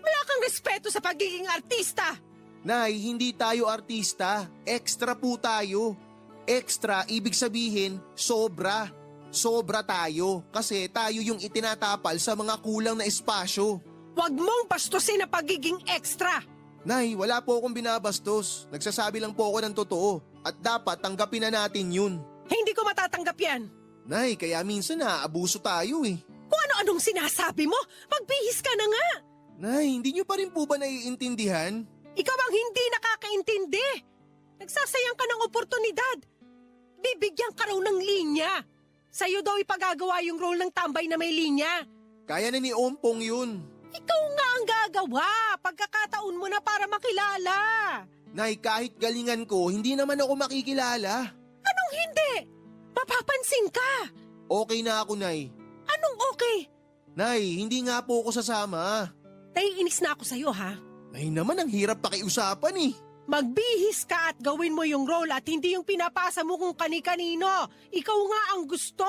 Wala kang respeto sa pagiging artista. Nay, hindi tayo artista. Extra po tayo. Extra, ibig sabihin, sobra. Sobra tayo. Kasi tayo yung itinatapal sa mga kulang na espasyo. Huwag mong bastusin ang pagiging extra. Nay, wala po akong binabastos. Nagsasabi lang po ako ng totoo. At dapat tanggapin na natin yun. Hindi ko matatanggap yan. Nay, kaya minsan naaabuso tayo eh. Kung ano-anong sinasabi mo, magbihis ka na nga. Nay, hindi niyo pa rin po ba naiintindihan? Ikaw ang hindi nakakaintindi. Nagsasayang ka ng oportunidad. Bibigyan ka raw ng linya. Sa'yo daw ipagagawa yung role ng tambay na may linya. Kaya na ni Ompong yun. Ikaw nga ang gagawa. Pagkakataon mo na para makilala. Nay, kahit galingan ko, hindi naman ako makikilala. Anong hindi? Mapapansin ka. Okay na ako, Nay. Anong okay? Nay, hindi nga po ako sasama. Naiinis na ako sa'yo ha. Nay naman, ang hirap pakiusapan eh. Magbihis ka at gawin mo yung role at hindi yung pinapasa mo kung kani-kanino. Ikaw nga ang gusto.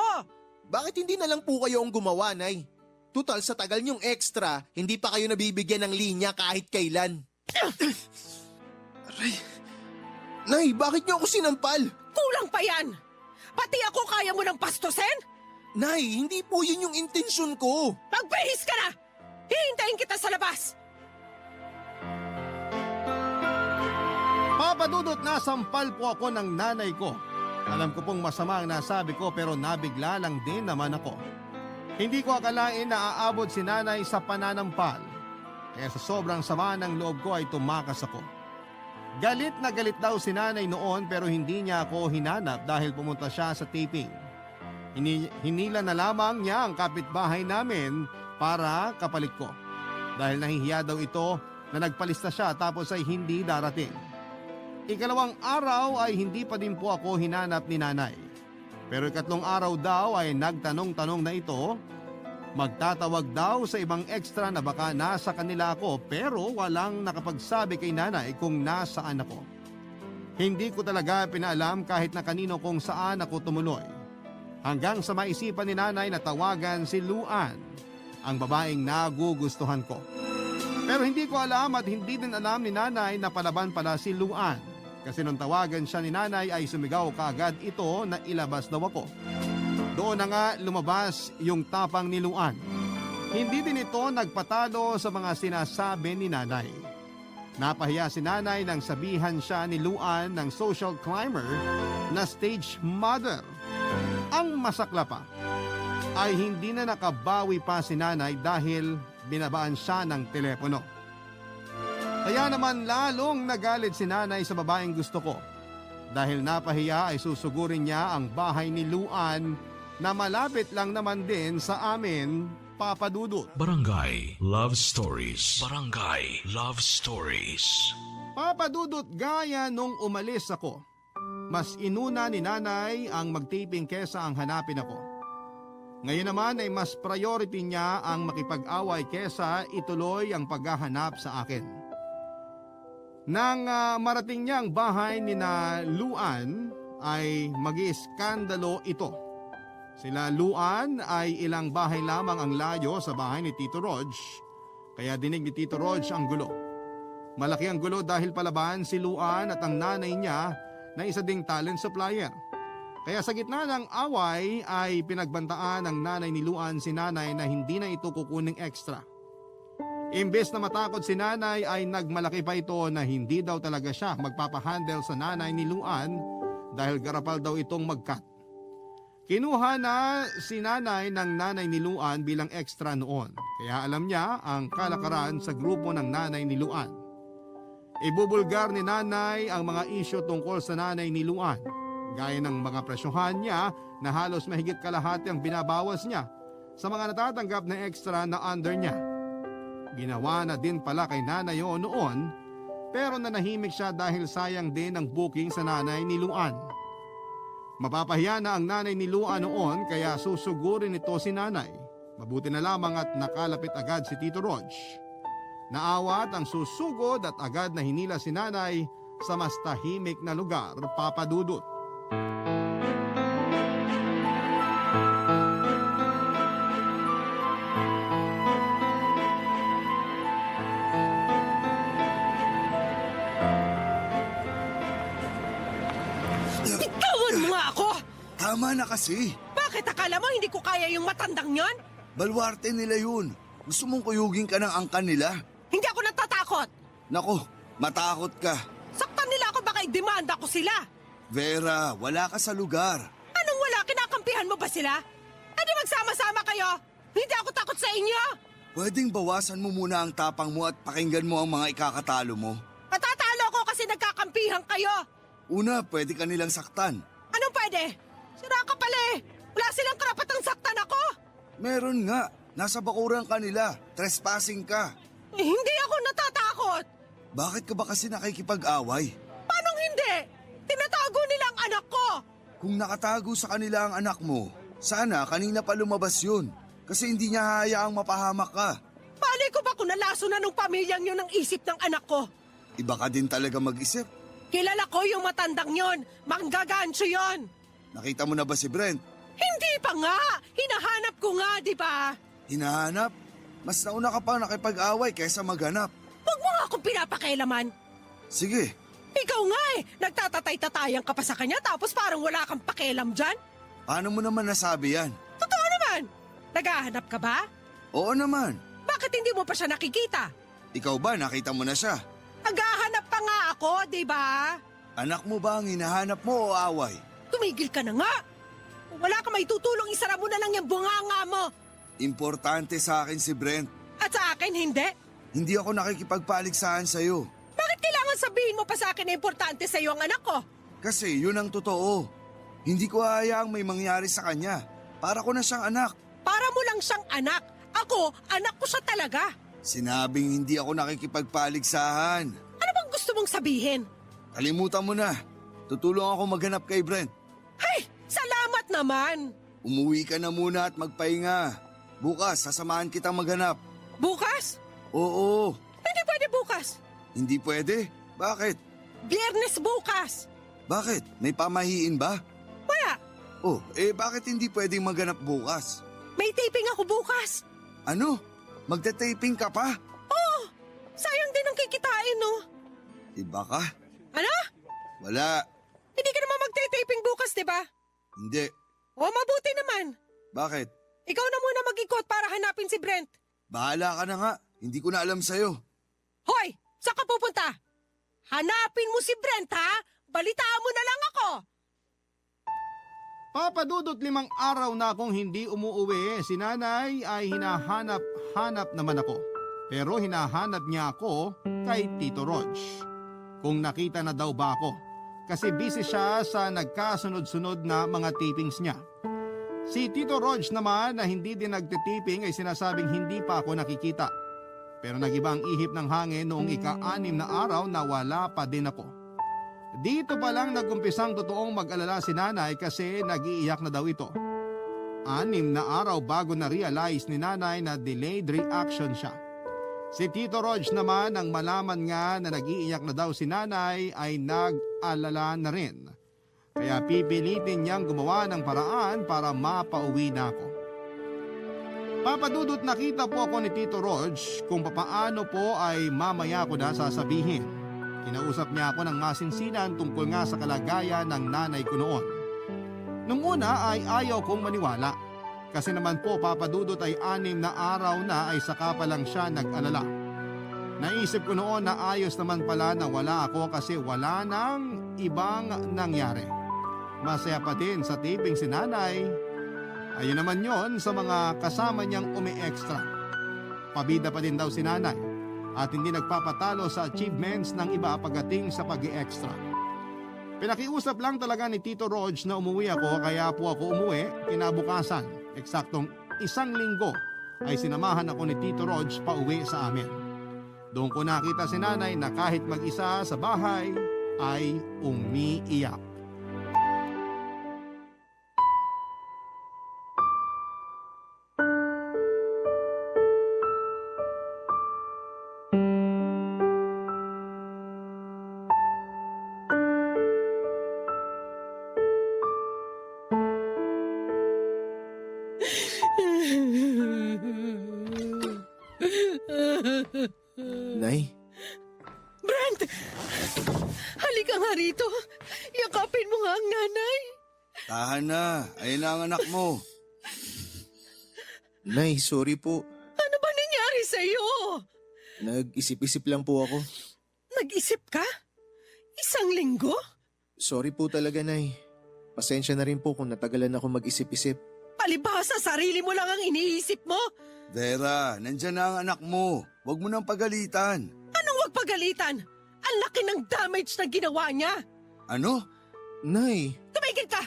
Bakit hindi na lang po kayo ang gumawa, Nay? Tutal sa tagal niyong extra, hindi pa kayo nabibigyan ng linya kahit kailan. Aray. Nay, bakit niyo ako sinampal? Kulang pa yan. Pati ako kaya mo ng pastusin? Nay, hindi po yun yung intensyon ko. Magbihis ka na! Hihintayin kita sa labas! Papadudot na sampal po ako ng nanay ko. Alam ko pong masama ang nasabi ko pero nabigla lang din naman ako. Hindi ko akalain na aabot si nanay sa pananampal. Kaya sa sobrang sama ng loob ko ay tumakas ako. Galit na galit daw si nanay noon pero hindi niya ako hinanap dahil pumunta siya sa taping. Hinila na lamang niya ang kapitbahay namin para kapalit ko. Dahil nahihiya daw ito na nagpalista siya tapos ay hindi darating. Ikalawang araw ay hindi pa din po ako hinanap ni nanay. Pero ikatlong araw daw ay nagtanong-tanong na ito. Magtatawag daw sa ibang extra na baka nasa kanila ako pero walang nakapagsabi kay nanay kung nasaan ako. Hindi ko talaga pinaalam kahit na kanino kung saan ako tumuloy. Hanggang sa maisipan ni nanay na tawagan si Luan, ang babaeng nagugustuhan ko. Pero hindi ko alam at hindi din alam ni nanay na palaban pala si Luan. Kasi nung tawagan siya ni nanay ay sumigaw kaagad ito na ilabas daw ako. Doon na nga lumabas yung tapang ni Luan. Hindi din ito nagpatalo sa mga sinasabi ni nanay. Napahiya si nanay nang sabihan siya ni Luan ng social climber na stage mother. Ang masakla pa ay hindi na nakabawi pa si nanay dahil binabaan siya ng telepono. Kaya naman lalong nagalit si nanay sa babaeng gusto ko. Dahil napahiya ay susugurin niya ang bahay ni Luan na malapit lang naman din sa amin, Papa Dudut. Barangay Love Stories. Barangay Love Stories. Papa Dudut, gaya nung umalis ako, mas inuna ni nanay ang magtaping kesa ang hanapin ako. Ngayon naman ay mas priority niya ang makipag-away kesa ituloy ang paghahanap sa akin. Nang marating niya ang bahay ni na Luan ay mag-iiskandalo ito. Sila Luan ay ilang bahay lamang ang layo sa bahay ni Tito Rog, kaya dinig ni Tito Rog ang gulo. Malaki ang gulo dahil palaban si Luan at ang nanay niya na isa ding talent supplier. Kaya sa gitna ng away ay pinagbantaan ng nanay ni Luan si nanay na hindi na ito kukuning extra. Imbes na matakot si nanay ay nagmalaki pa ito na hindi daw talaga siya magpapahandle sa nanay ni Luan dahil garapal daw itong mag-cut. Kinuha na si nanay ng nanay ni Luan bilang extra noon kaya alam niya ang kalakaran sa grupo ng nanay ni Luan. Ibubulgar ni nanay ang mga isyo tungkol sa nanay ni Luan gaya ng mga presyohan niya na halos mahigit kalahati ang binabawas niya sa mga natatanggap na extra na under niya. Ginawa na din pala kay nanay yun noon pero nanahimik siya dahil sayang din ang booking sa nanay ni Luan. Mapapahiya na ang nanay ni Luan noon kaya susugurin ito si nanay. Mabuti na lamang at nakalapit agad si Tito Rog. Naawat ang susugod at agad na hinila si nanay sa mas tahimik na lugar, Papa Dudut. Bitawan mo nga ako! Tama na kasi. Bakit akala mo hindi ko kaya yung matandang yon? Balwarte nila yun. Gusto mong kuyugin ka ng angkan nila? Hindi ako natatakot. Nako, matakot ka. Saktan nila ako baka i-demanda ko sila. Vera, wala ka sa lugar. Anong wala? Kinakampihan mo ba sila? Hindi magsama-sama kayo. Hindi ako takot sa inyo. Pwedeng bawasan mo muna ang tapang mo at pakinggan mo ang mga ikakatalo mo. Matatalo ko kasi nagkakampihan kayo. Una, pwede ka nilang saktan. Anong pwede? Sira ka pala eh. Wala silang karapatang saktan ako. Meron nga. Nasa bakuran ka nila. Trespassing ka. Hindi ako natatakot. Bakit ka ba kasi nakikipag-away? Paano hindi? Tinatago nila ang anak ko. Kung nakatago sa kanila ang anak mo, sana kanina pa lumabas yun. Kasi hindi niya hayaang mapahamak ka. Palay ko ba kung nalaso na nung pamilyang yun ang isip ng anak ko? Iba ka din talaga mag-isip. Kilala ko yung matandang yon. Manggagansyo yon. Nakita mo na ba si Brent? Hindi pa nga. Hinahanap ko nga, di ba? Hinahanap? Mas nauna ka pa nakipag-away kaysa maghanap. Huwag mo nga akong pinapakailaman. Sige, Ikaw nga eh. Nagtatatay-tatayan ka pa sa kanya tapos parang wala kang pakialam dyan. paano mo naman nasabi yan? Totoo naman. Naghahanap ka ba? Oo naman. Bakit hindi mo pa siya nakikita? Ikaw ba nakita mo na siya? Naghahanap pa nga ako, di ba? Anak mo ba ang hinahanap mo o away? Tumigil ka na nga. Kung wala ka may tutulong, isara mo na lang yung bunganga mo. Importante sa akin si Brent. At sa akin, hindi. Hindi ako nakikipagpaligsahan sa'yo. Bakit kailangan sabihin mo pa sa akin na importante sa iyo ang anak ko? Kasi yun ang totoo. Hindi ko hayaang may mangyari sa kanya. Para ko na siyang anak. Para mo lang siyang anak. Ako, anak ko siya talaga. Sinabing hindi ako nakikipagpaligsahan. Ano bang gusto mong sabihin? Kalimutan mo na. Tutulong ako maghanap kay Brent. Hey, salamat naman. Umuwi ka na muna at magpahinga. Bukas, sasamahan kitang maghanap. Bukas? Oo, Hindi pwede bukas. hindi pwede. Bakit? Biyernes bukas. Bakit? May pamahiin ba? Wala. Oh, bakit hindi pwedeng maghanap bukas? May taping ako bukas. Ano? Magta-taping ka pa? Oh, sayang din ang kikitain, no? Iba ka? Ano? Wala. Hindi ka naman magte-taping bukas, di ba? Hindi. O, mabuti naman. Bakit? Ikaw na muna mag-ikot para hanapin si Brent. Bahala ka na nga. Hindi ko na alam sa'yo. Hoy, saan ka pupunta? Hanapin mo si Brent, ha? Balitaan mo na lang ako. Papadudot 5 araw na akong hindi umuuwi. Si nanay ay hinahanap-hanap naman ako. Pero hinahanap niya ako kay Tito Rog. Kung nakita na daw ba ako. Kasi busy siya sa nagkasunod-sunod na mga tapings niya. Si Tito Rog naman na hindi din nagtitiping ay sinasabing hindi pa ako nakikita. Pero nagiba ang ihip ng hangin noong ika-6 na araw na wala pa din ako. Dito pa lang nagumpisang totoong mag-alala si nanay kasi nag-iiyak na daw ito. 6 na araw bago na-realize ni nanay na delayed reaction siya. Si Tito Rog naman nang malaman nga na nag-iiyak na daw si nanay ay nag-alala na rin. Kaya pipilitin niyang gumawa ng paraan para mapauwi na ako. Papadudot nakita po ako ni Tito Rog kung papaano po ay mamaya ko na sasabihin. Kinausap niya ako ng masinsinan tungkol nga sa kalagayan ng nanay ko noon. Nung una ay ayaw kong maniwala. Kasi naman po papadudot ay 6 na araw na ay saka pa lang siya nag-alala. Naisip ko noon na ayos naman pala na wala ako kasi wala nang ibang nangyari. Masaya pa din sa taping si nanay. Ayun naman yon sa mga kasama niyang umi-extra. Pabida pa din daw si nanay at hindi nagpapatalo sa achievements ng iba pagdating sa pag-i-extra. Pinakiusap lang talaga ni Tito Rog na umuwi ako kaya po ako umuwi kinabukasan. Eksaktong 1 linggo ay sinamahan ako ni Tito Rog pa uwi sa amin. Doon ko nakita si nanay na kahit mag-isa sa bahay ay umiiyak. Nay, Brent! Halika nga rito. Yakapin mo nga ang nanay. Tahan na. Ayun na ang anak mo. Nay, sorry po. Ano ba nangyari? sa'yo? Nag-isip-isip lang po ako. Nag-isip ka? 1 linggo? Sorry po talaga, Nay. Pasensya na rin po kung natagalan ako mag-isip-isip. Palibhasa, sarili mo lang ang iniisip mo. Vera, nandyan na ang anak mo. Huwag mo nang pagalitan. Anong wag pagalitan? Ang laki ng damage na ginawa niya. Ano? Nay, Tumigil ka!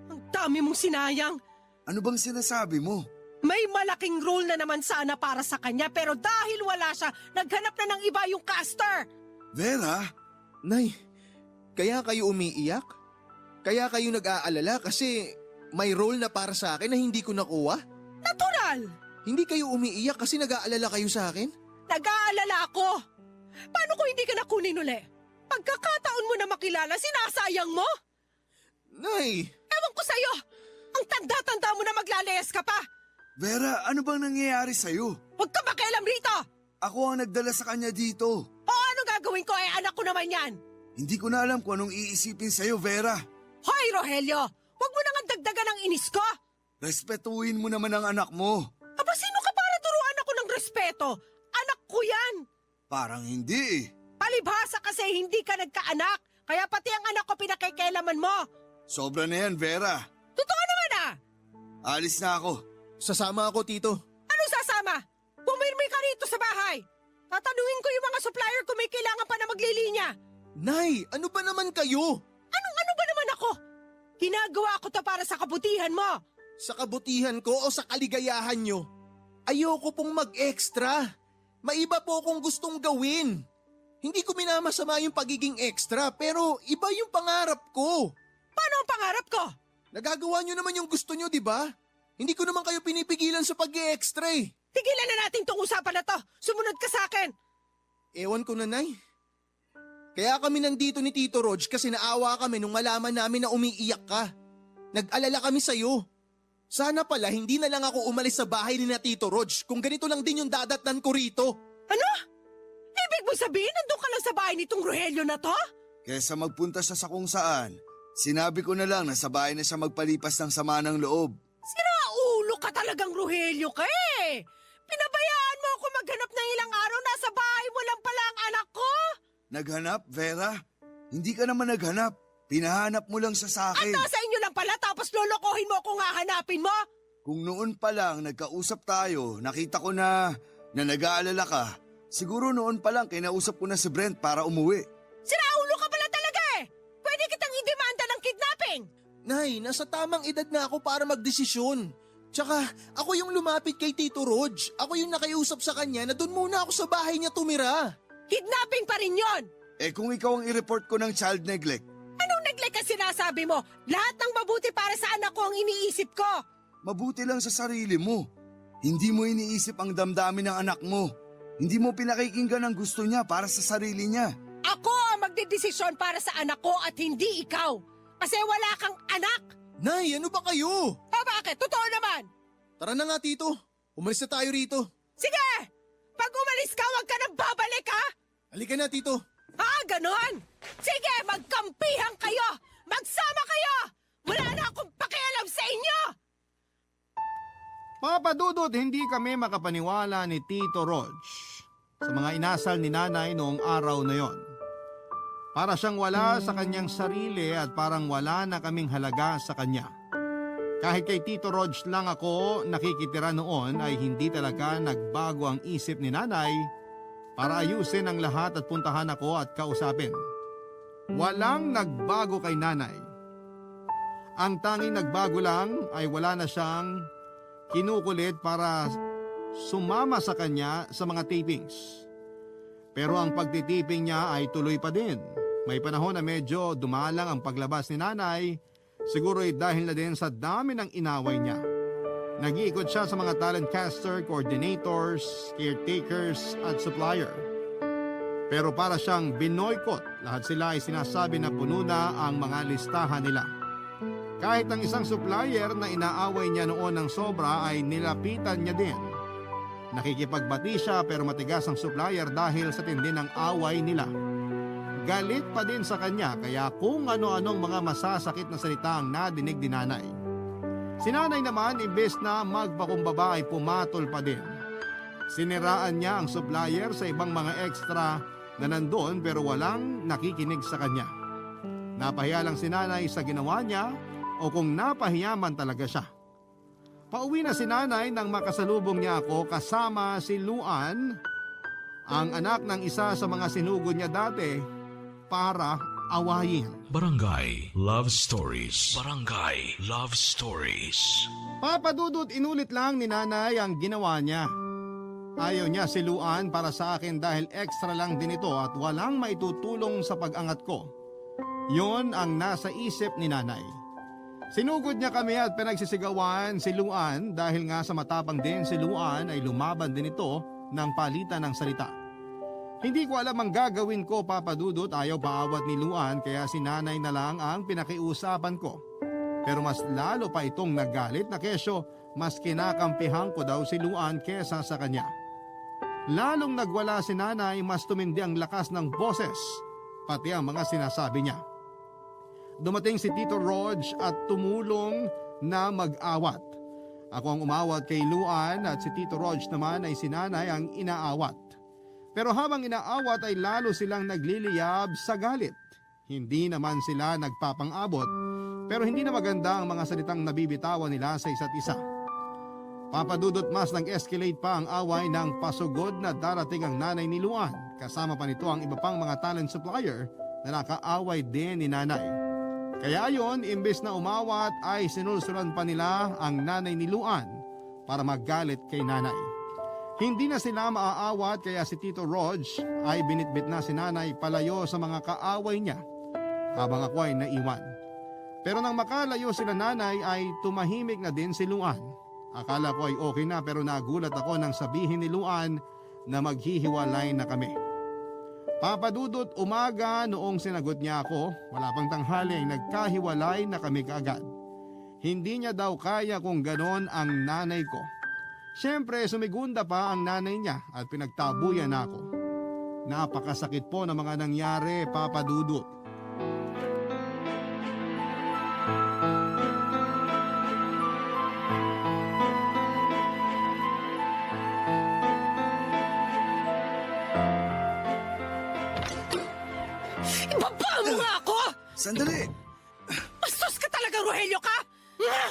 Ang dami mong sinayang. Ano bang sinasabi mo? May malaking role na naman sana para sa kanya pero dahil wala siya, naghanap na ng iba yung caster. Vera? Nay, kaya kayo umiiyak? Kaya kayo nag-aalala kasi may role na para sa akin na hindi ko nakuha? Natural! Hindi kayo umiiyak kasi nag-aalala kayo sa akin? Nag-aalala ako. Paano kung hindi ka nakunin uli? Pagkakataon mo na makilala, sinasayang mo? Nay, Ewan ko sa'yo! Ang tanda-tanda mo na maglalayas ka pa! Vera, ano bang nangyayari sa'yo? Huwag ka makialam rito! Ako ang nagdala sa kanya dito. O ano gagawin ko anak ko naman yan? Hindi ko na alam kung anong iisipin sa'yo, Vera. Hoy, Rogelio! Huwag mo nang dagdagan ang inis ko! Respetuhin mo naman ang anak mo. Aba, sino ka para turuan ako ng respeto? Anak ko yan! Parang hindi eh. Palibhasa kasi hindi ka nagkaanak, kaya pati ang anak ko pinakikialaman mo. Sobra na yan, Vera. Totoo naman Alis na ako. sasama ako, Tito. Ano sasama? Pumirmi ka rito sa bahay. Tatanungin ko yung mga supplier kung may kailangan pa na maglilinya. Nay, ano ba naman kayo? Ano ba naman ako? Ginagawa ko to para sa kabutihan mo. Sa kabutihan ko o sa kaligayahan nyo? Ayoko pong mag-extra. May iba po akong gustong gawin. Hindi ko minamasama yung pagiging extra pero iba yung pangarap ko. Paano ang pangarap ko? Nagagawa nyo naman yung gusto nyo, di ba? Hindi ko naman kayo pinipigilan sa pag-extra eh. Tigilan na natin tong usapan na to. Sumunod ka sa akin. Ewan ko na, Nay. Kaya kami nandito ni Tito Rog kasi naawa kami nung malaman namin na umiiyak ka. Nag-alala kami sa'yo. Sana pala hindi na lang ako umalis sa bahay ni na Tito Rog kung ganito lang din yung dadatnan ko rito. Ano? Ibig mo sabihin nandun ka lang sa bahay nitong Rogelio na to? Kesa magpunta siya sa kung saan, sinabi ko na lang na sa bahay na siya magpalipas ng sama ng loob. Siraulo ka talagang Rogelio ka eh. Pinabayaan mo ako maghanap ng ilang araw, nasa bahay mo lang pala ang anak ko. Naghanap, Vera? Hindi ka naman naghanap. Pinahanap mo lang siya sa At akin. nasa inyo lang pala tapos lolokohin mo kung hahanapin mo. Kung noon pa lang nagkausap tayo, nakita ko na nag-aalala ka. Siguro noon pa lang kinausap ko na si Brent para umuwi. Siraulo ka pala talaga eh. Pwede kitang idemanda ng kidnapping. Nay, nasa tamang edad na ako para magdesisyon. Tsaka ako yung lumapit kay Tito Rog. Ako yung nakiusap sa kanya na doon muna ako sa bahay niya tumira. Kidnapping pa rin yon. Eh kung ikaw ang i-report ko ng child neglect, Anong neglect ang sinasabi mo? Lahat ng mabuti para sa anak ko ang iniisip ko. mabuti lang sa sarili mo. Hindi mo iniisip ang damdamin ng anak mo. Hindi mo pinakikinggan ang gusto niya para sa sarili niya. Ako ang magdedesisyon para sa anak ko at hindi ikaw. Kasi wala kang anak. Nay, ano ba kayo? O bakit? Totoo naman. Tara na nga, Tito. Umalis na tayo rito. Sige! Pag umalis ka, huwag ka nang babalik ha! Halika na, Tito. Ganon? Sige, magkampihan kayo! Magsama kayo! Wala na akong pakialam sa inyo! Mga padudot, hindi kami makapaniwala ni Tito Rog sa mga inasal ni nanay noong araw na yon. Para siyang wala sa kanyang sarili at parang wala na kaming halaga sa kanya. Kahit kay Tito Rog lang ako nakikitira noon ay hindi talaga nagbago ang isip ni nanay para ayusin ang lahat at puntahan ako at kausapin. Walang nagbago kay nanay. Ang tanging nagbago lang ay wala na siyang kinukulit para sumama sa kanya sa mga tapings. Pero ang pagtitiping niya ay tuloy pa din. May panahon na medyo dumalang ang paglabas ni nanay, siguro ay dahil na din sa dami ng inaway niya. Nag-iikot siya sa mga talent caster, coordinators, caretakers at supplier. Pero para siyang binoykot, lahat sila ay sinasabi na puno na ang mga listahan nila. Kahit ang isang supplier na inaaway niya noon ng sobra ay nilapitan niya din. Nakikipagbati siya pero matigas ang supplier dahil sa tindi ng away nila. Galit pa din sa kanya kaya kung ano-anong mga masasakit na salita ang nadinig ni nanay. Si nanay naman imbes na magpakumbaba ay pumatol pa din. Siniraan niya ang supplier sa ibang mga extra na nandoon pero walang nakikinig sa kanya. Napahiya lang si nanay sa ginawa niya o kung napahiya man talaga siya. Pauwi na si nanay nang makasalubong niya ako kasama si Luan, ang anak ng isa sa mga sinugod niya dati para awayin. Barangay Love Stories. Barangay Love Stories. Papa Dudut, inulit lang ni nanay ang ginawa niya. Ayaw niya si Luan para sa akin dahil extra lang din ito at walang maitutulong sa pag-angat ko. Yon ang nasa isip ni nanay. Sinugod niya kami at pinagsisigawan si Luan dahil nga sa matapang din si Luan ay lumaban din ito ng palitan ng salita. Hindi ko alam ang gagawin ko, Papa Dudut, ayaw paawat ni Luan kaya si nanay na lang ang pinakiusapan ko. Pero mas lalo pa itong nagalit na kesyo mas kinakampihan ko daw si Luan kesa sa kanya. Lalong nagwala si nanay mas tumindi ang lakas ng boses pati ang mga sinasabi niya. Dumating si Tito Rog at tumulong na mag-awat. Ako ang umawat kay Luan at si Tito Rog naman ay si nanay ang inaawat. Pero habang inaawat ay lalo silang nagliliyab sa galit. Hindi naman sila nagpapang-abot pero hindi na maganda ang mga salitang nabibitawan nila sa isa't isa. Papa Dudut, mas nag-escalate pa ang away ng pasugod na darating ang nanay ni Luan. Kasama pa nito ang iba pang mga talent supplier na nakaaway din ni nanay. Kaya ayon, imbes na umawat ay sinulsulan pa nila ang nanay ni Luan para maggalit kay nanay. Hindi na sila maaawat kaya si Tito Rog ay binitbit na si nanay palayo sa mga kaaway niya habang ako ay naiwan. Pero nang makalayo sila nanay ay tumahimik na din si Luan. Akala ko ay okay na pero nagulat ako nang sabihin ni Luan na maghihiwalay na kami. Papa Dudut, umaga noong sinagot niya ako, wala pang tanghali ay nagkahiwalay na kami kaagad. Hindi niya daw kaya kung ganon ang nanay ko. Siyempre, sumigunda pa ang nanay niya at pinagtabuyan ako. Napakasakit po ng mga nangyari, Papa Dudut. Ibaba mo nga ako! Sandali! Bastos ka talaga, Rogelio ka!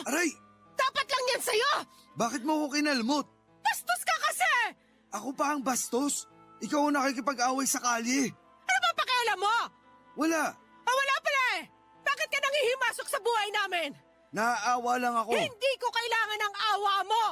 Aray! Dapat lang yan sa'yo! Bakit mo ko kinalmot? Bastos ka kasi! Ako pa ang bastos? Ikaw ang nakikipag-away sa kalye. Ano ba pakialam mo? Wala. Wala pala eh! Bakit ka nangihimasok sa buhay namin? Naaawa lang ako. Hindi ko kailangan ng awa mo!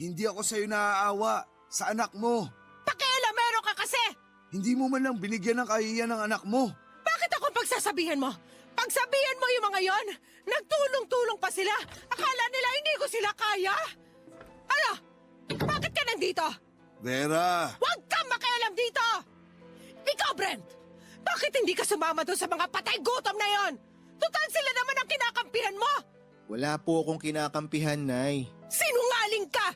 Hindi ako sa'yo naaawa. Sa anak mo. Pakialamero ka kasi! Hindi mo man lang binigyan ng kahihiyan ng anak mo. Bakit ako pagsasabihan mo? Pagsabihan mo yung mga yon, nagtulong-tulong pa sila. Akala nila hindi ko sila kaya? Ano? Bakit ka nandito? Vera! Huwag kang makialam dito! Ikaw, Brent! Bakit hindi ka sumama doon sa mga patay gutom na yon? Total sila naman ang kinakampihan mo! Wala po akong kinakampihan, Nay. Sinungaling ka!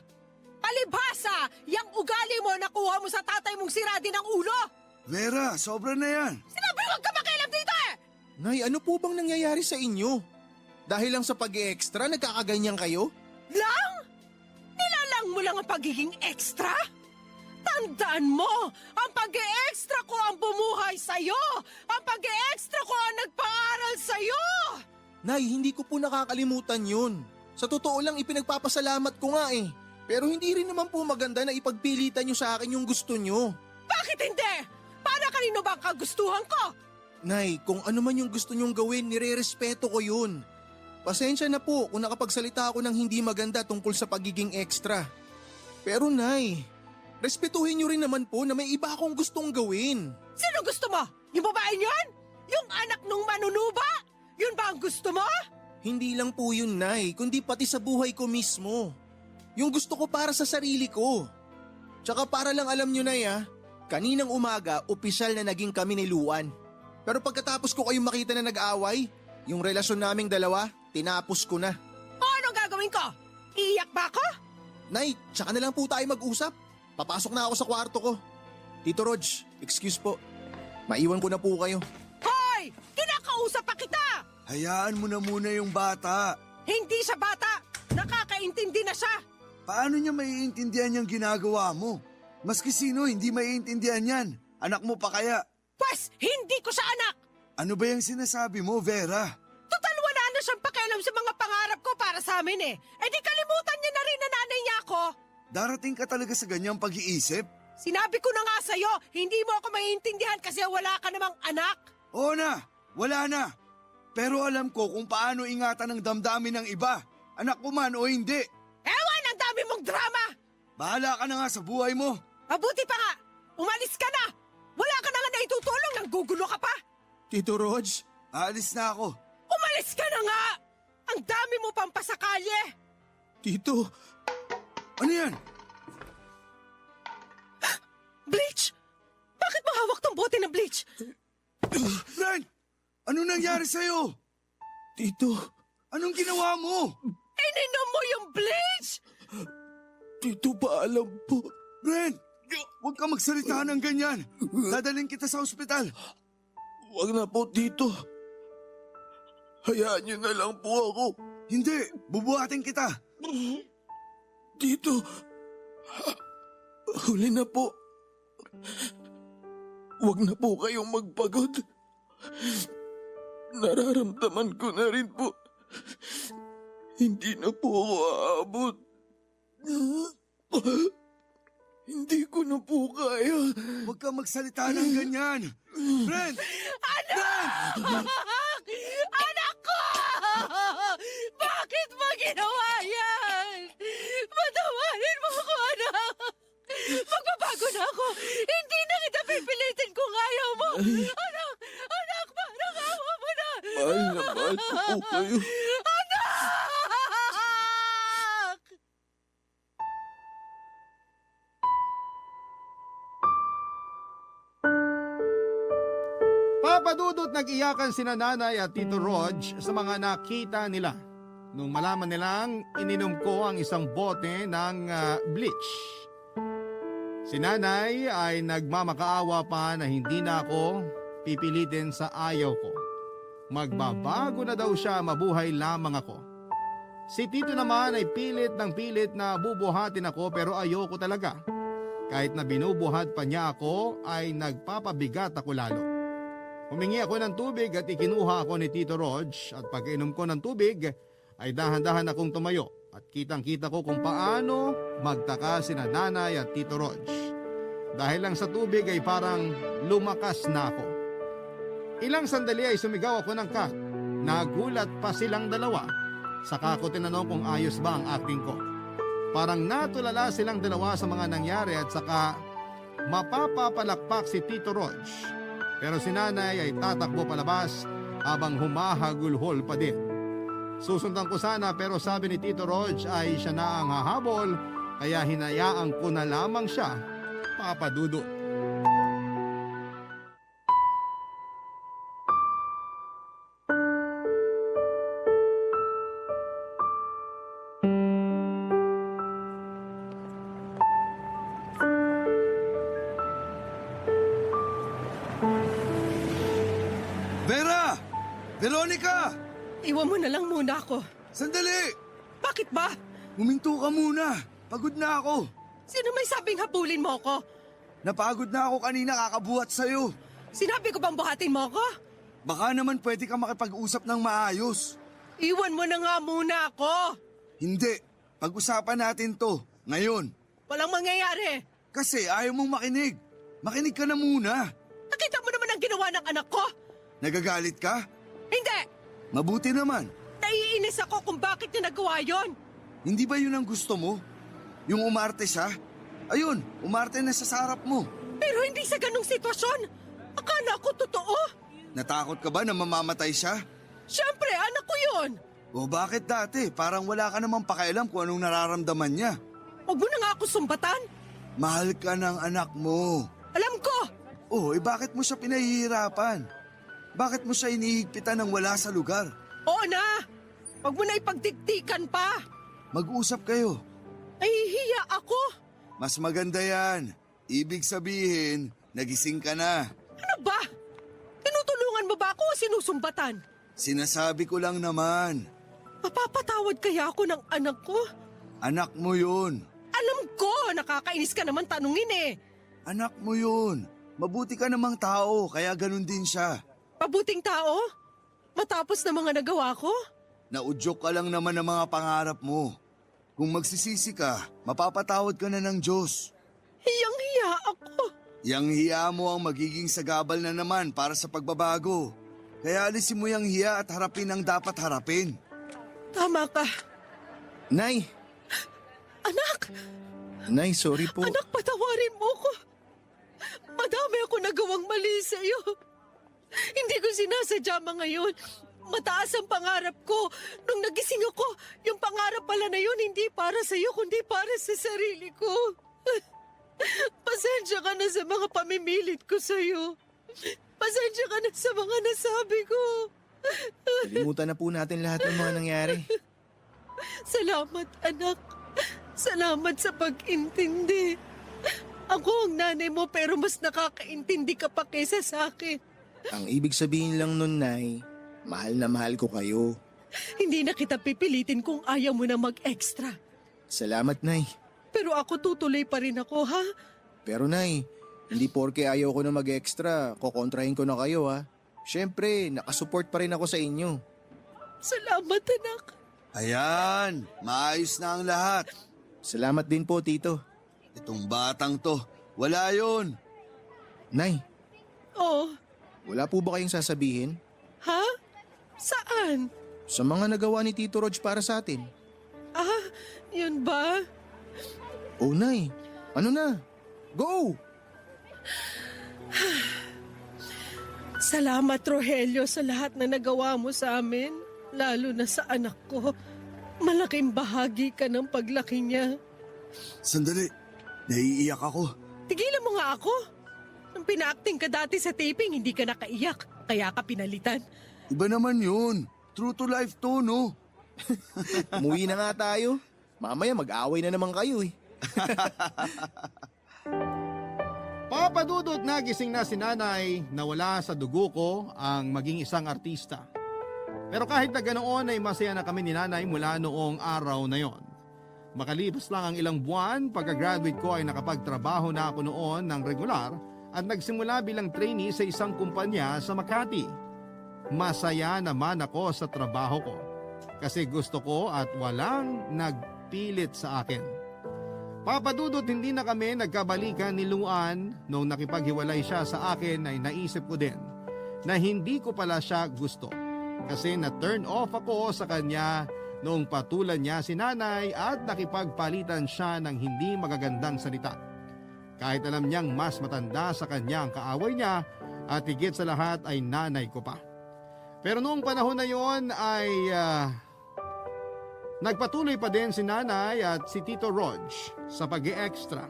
Palibhasa! Yang ugali mo nakuha mo sa tatay mong sira din ang ulo! Vera, sobra na yan. Sinabi huwag ka makialam dito eh! Nay, ano po bang nangyayari sa inyo? Dahil lang sa pag-extra, nagkakaganyan kayo? Lang? Nilalang mo lang ang pagiging extra? Tandaan mo, ang pag-e-extra ko ang bumuhay sa'yo! Ang pag-e-extra ko ang nagpaaral sa'yo! Nay, hindi ko po nakakalimutan yun. Sa totoo lang, ipinagpapasalamat ko nga eh. Pero hindi rin naman po maganda na ipagpilitan nyo sa akin yung gusto nyo. Bakit hindi? Para kanino ba ang kagustuhan ko? Nay, kung ano man yung gusto nyong gawin, nire-respeto ko yun. Pasensya na po kung nakapagsalita ako ng hindi maganda tungkol sa pagiging extra. Pero Nay, respetuhin nyo rin naman po na may iba akong gustong gawin. Sino gusto mo? Yung babae niyon? Yung anak nung manunuba? Yun ba ang gusto mo? Hindi lang po yun, Nay, kundi pati sa buhay ko mismo. Yung gusto ko para sa sarili ko. Tsaka para lang alam nyo, Nay, kaninang umaga, opisyal na naging kami ni Luan. Pero pagkatapos ko kayong makita na nag-aaway, yung relasyon naming dalawa, tinapos ko na. O anong gagawin ko? Iiyak ba ako? Nay, tsaka na lang po tayo mag-usap. Papasok na ako sa kwarto ko. Tito Rog, excuse po. Maiwan ko na po kayo. Hoy! Kinakausap pa kita! Hayaan mo na muna yung bata. Hindi siya bata! Nakakaintindi na siya! Paano niya maiintindihan yung ginagawa mo? Maski sino, hindi maiintindihan yan. Anak mo pa kaya? Pwes, hindi ko siya anak! Ano ba yung sinasabi mo, Vera? Total wala na siyang pakialam sa mga pangarap ko para sa amin eh. Eh di kalimutan niya na rin na nanay niya ako. Darating ka talaga sa ganyang pag-iisip? Sinabi ko na nga sa'yo, hindi mo ako maiintindihan kasi wala ka namang anak. Oo na, wala na. Pero alam ko kung paano ingatan ang damdamin ng iba. Anak ko man o hindi. Ewan, ang dami mong drama! Bahala ka na nga sa buhay mo. Mabuti pa nga, umalis ka na! Wala ka na nga naitutulong, nanggugulo ka pa! Tito Rog, Aalis na ako. Umalis ka na nga! Ang dami mo pang pasakalye! Tito, Ano yan? Bleach! Bakit mo hawak tong bote ng bleach? Frank! Ano nangyari sa'yo? Tito, Anong ginawa mo? Ininom mo yung bleach! Tito pa alam po. Brent! Huwag ka magsalita ng ganyan. Dadalhin kita sa ospital. Wag na po, Tito. Hayaan niyo na lang po ako. Hindi, bubuhatin kita. Tito, huli na po. Wag na po kayong magpagod. Nararamdaman ko na rin po. Hindi na po ako aabot. Hindi ko na po kaya. Huwag ka magsalita ng ganyan. Brent! Anak! Anak ko! Bakit mo ginawa yan? Patawarin mo ako, anak! Magbabago na ako! Hindi na kita pipilitin kung ayaw mo! Anak! Anak! Parang awa mo na! Mahal na mahal ko po kayo. Anak! Papadudot nag-iyakan sina nanay at Tito Rog sa mga nakita nila nung malaman nilang ininom ko ang isang bote ng bleach. Si nanay ay nagmamakaawa pa na hindi na ako pipilitin sa ayaw ko. Magbabago na daw siya, mabuhay lamang ako. Si Tito naman ay pilit ng pilit na bubuhatin ako pero ayoko talaga. Kahit na binubuhat pa niya ako ay nagpapabigat ako lalo. Humingi ako ng tubig at ikinuha ako ni Tito Rog at pag-inom ko ng tubig ay dahan-dahan akong tumayo at kitang-kita ko kung paano magtaka sina nanay at Tito Rog. Dahil lang sa tubig ay parang lumakas na ako. Ilang sandali ay sumigaw ako ng kak. Nagulat pa silang dalawa. Saka ko tinanong kung ayos ba ang acting ko. Parang natulala silang dalawa sa mga nangyari at saka mapapapalakpak si Tito Rog. Pero si nanay ay tatakbo palabas habang humahagulhol pa din. Susundan ko sana pero sabi ni Tito Rog ay siya na ang hahabol kaya hinayaan ko na lamang siya, papadudot. Vera! Veronica! Iwan mo na lang muna ako. Sandali! Bakit ba? Huminto ka muna. Pagod na ako. Sino may sabing habulin mo ako? Napagod na ako kanina kakabuhat sa'yo. Sinabi ko bang buhatin mo ako? Baka naman pwede ka makipag-usap ng maayos. Iwan mo na nga muna ako. Hindi. Pag-usapan natin to. Ngayon. Walang mangyayari. Kasi ayaw mong makinig. Makinig ka na muna. Nakita mo naman ang ginawa ng anak ko? Nagagalit ka? Hindi! Mabuti naman. Naiinis ako kung bakit niya nagawa yon. Hindi ba yun ang gusto mo? Yung umarte siya? Ayun, umarte na sa sarap mo. Pero hindi sa ganong sitwasyon. Akala ko totoo. Natakot ka ba na mamamatay siya? Siyempre, anak ko yun. O bakit dati? Parang wala ka namang pakialam kung anong nararamdaman niya. Huwag mo na nga ako sumbatan. Mahal ka ng anak mo. Alam ko. Bakit mo siya pinahihirapan? Bakit mo siya inihigpitan ng wala sa lugar? Oo na. Huwag mo na ipagdiktikan pa. Mag-usap kayo. Nahihiya ako. Mas maganda yan. Ibig sabihin, nagising ka na. Ano ba? Tinutulungan mo ba ako o sinusumbatan? Sinasabi ko lang naman. Mapapatawad kaya ako ng anak ko? Anak mo yun. Alam ko nakakainis ka naman tanungin eh. Anak mo yun. Mabuti ka namang tao, kaya ganun din siya. Pabuting tao? Matapos na mga nagawa ko? Naudyok ka lang naman ng mga pangarap mo. Kung magsisisi ka, mapapatawad ka na ng Diyos. Hiyang-hiya ako. Yang hiya mo ang magiging sagabal na naman para sa pagbabago. Kaya alisin mo yung hiya at harapin ang dapat harapin. Tama ka. Nay! Anak! Nay, sorry po. Anak, patawarin mo ko. Madami ako nagawang mali sa iyo. Hindi ko sinasadya mga yun. Mataas ang pangarap ko. Nung nagising ako, yung pangarap pala na yun hindi para sa iyo, kundi para sa sarili ko. Pasensya ka na sa mga pamimilit ko sa iyo. Pasensya ka na sa mga nasabi ko. Kalimutan na po natin lahat ng mga nangyari. Salamat, anak. Salamat sa pag-intindi. Ako ang nanay mo pero mas nakakaintindi ka pa kaysa sa akin. Ang ibig sabihin lang nun, Nay, mahal na mahal ko kayo. Hindi na kita pipilitin kung ayaw mo na mag-extra. Salamat, Nay. Pero ako tutuloy pa rin ako, ha? Pero Nay, hindi porke ayaw ko na mag-extra, kukontrahin ko na kayo ha. Siyempre, nakasupport pa rin ako sa inyo. Salamat, anak. Ayan, maayos na ang lahat. Salamat din po, Tito. Itong batang to, wala yon. Nay, Oh, wala po ba kayong sasabihin? ha? Saan? Sa mga nagawa ni Tito Rog para sa atin? Ah, yun ba? Oh, Nay, ano na? Go! Salamat, Rogelio, sa lahat na nagawa mo sa amin. Lalo na sa anak ko. Malaking bahagi ka ng paglaki niya. Sandali, naiiyak ako. Tigilan mo nga ako. Nung pina-acting ka dati sa taping, hindi ka nakaiyak. Kaya ka pinalitan. Iba naman yun. True to life to, no? Umuwi na nga tayo. Mamaya mag-away na naman kayo eh. Papadudot nagising na si nanay na wala sa dugo ko ang maging isang artista. Pero kahit na ganoon ay masaya na kami ni nanay mula noong araw na yon. Makalipas lang ang ilang buwan, pagka-graduate ko ay nakapagtrabaho na ako noon ng regular at nagsimula bilang trainee sa isang kumpanya sa Makati. Masaya naman ako sa trabaho ko kasi gusto ko at walang nagpilit sa akin. Papadudot hindi na kami nagkabalikan ni Luan nung nakipaghiwalay siya sa akin ay naisip ko din na hindi ko pala siya gusto. Kasi na-turn off ako sa kanya noong patulan niya si nanay at nakipagpalitan siya ng hindi magagandang salita. Kahit alam niyang mas matanda sa kanya ang kaaway niya at higit sa lahat ay nanay ko pa. Pero noong panahon na yon ay nagpatuloy pa din si nanay at si Tito Rog sa pag-i-extra.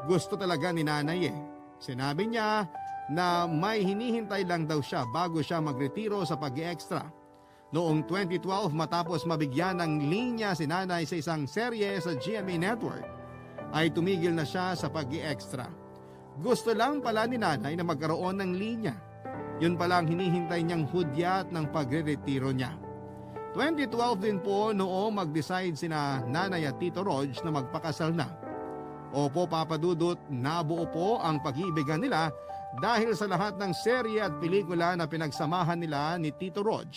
Gusto talaga ni nanay eh. Sinabi niya na may hinihintay lang daw siya bago siya magretiro sa pag-i-extra. Noong 2012 matapos mabigyan ng linya si nanay sa isang serye sa GMA Network, ay tumigil na siya sa pag-i-extra. Gusto lang pala ni nanay na magkaroon ng linya. Yun pala ang hinihintay niyang hudyat ng pagre-retiro niya. 2012 din po noong mag-decide sina nanay at Tito Rog na magpakasal na. Opo, Papadudot, nabuo po ang pag-iibigan nila dahil sa lahat ng serye at pelikula na pinagsamahan nila ni Tito Rog.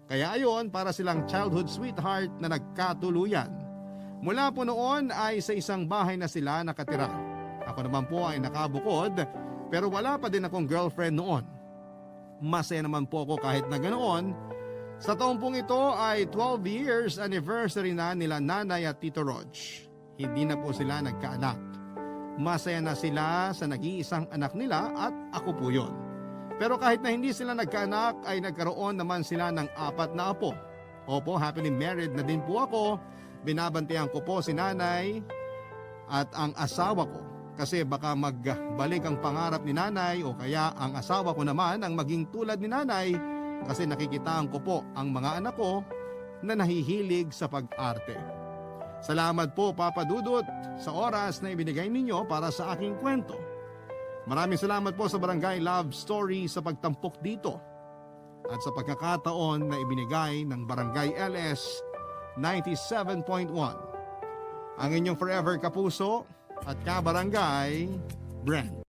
Kaya ayon, para silang childhood sweetheart na nagkatuluyan. Mula po noon ay sa isang bahay na sila nakatira. Ako naman po ay nakabukod pero wala pa din akong girlfriend noon. Masaya naman po ako kahit na ganoon. Sa taong pong ito ay 12 years anniversary na nila nanay at Tito Rog. Hindi na po sila nagkaanak. Masaya na sila sa nag-iisang anak nila at ako po yon. Pero kahit na hindi sila nagkaanak ay nagkaroon naman sila ng 4 na apo. Opo, happily married na din po ako. Binabantayan ko po si nanay at ang asawa ko. Kasi baka magbalik ang pangarap ni nanay o kaya ang asawa ko naman ang maging tulad ni nanay. Kasi nakikitaan ko po ang mga anak ko na nahihilig sa pag-arte. Salamat po, Papa Dudut, sa oras na ibinigay ninyo para sa aking kwento. Maraming salamat po sa Barangay Love Story sa pagtampok dito at sa pagkakataon na ibinigay ng Barangay LS 97.1. Ang inyong forever kapuso, at Kabarangay, Brent.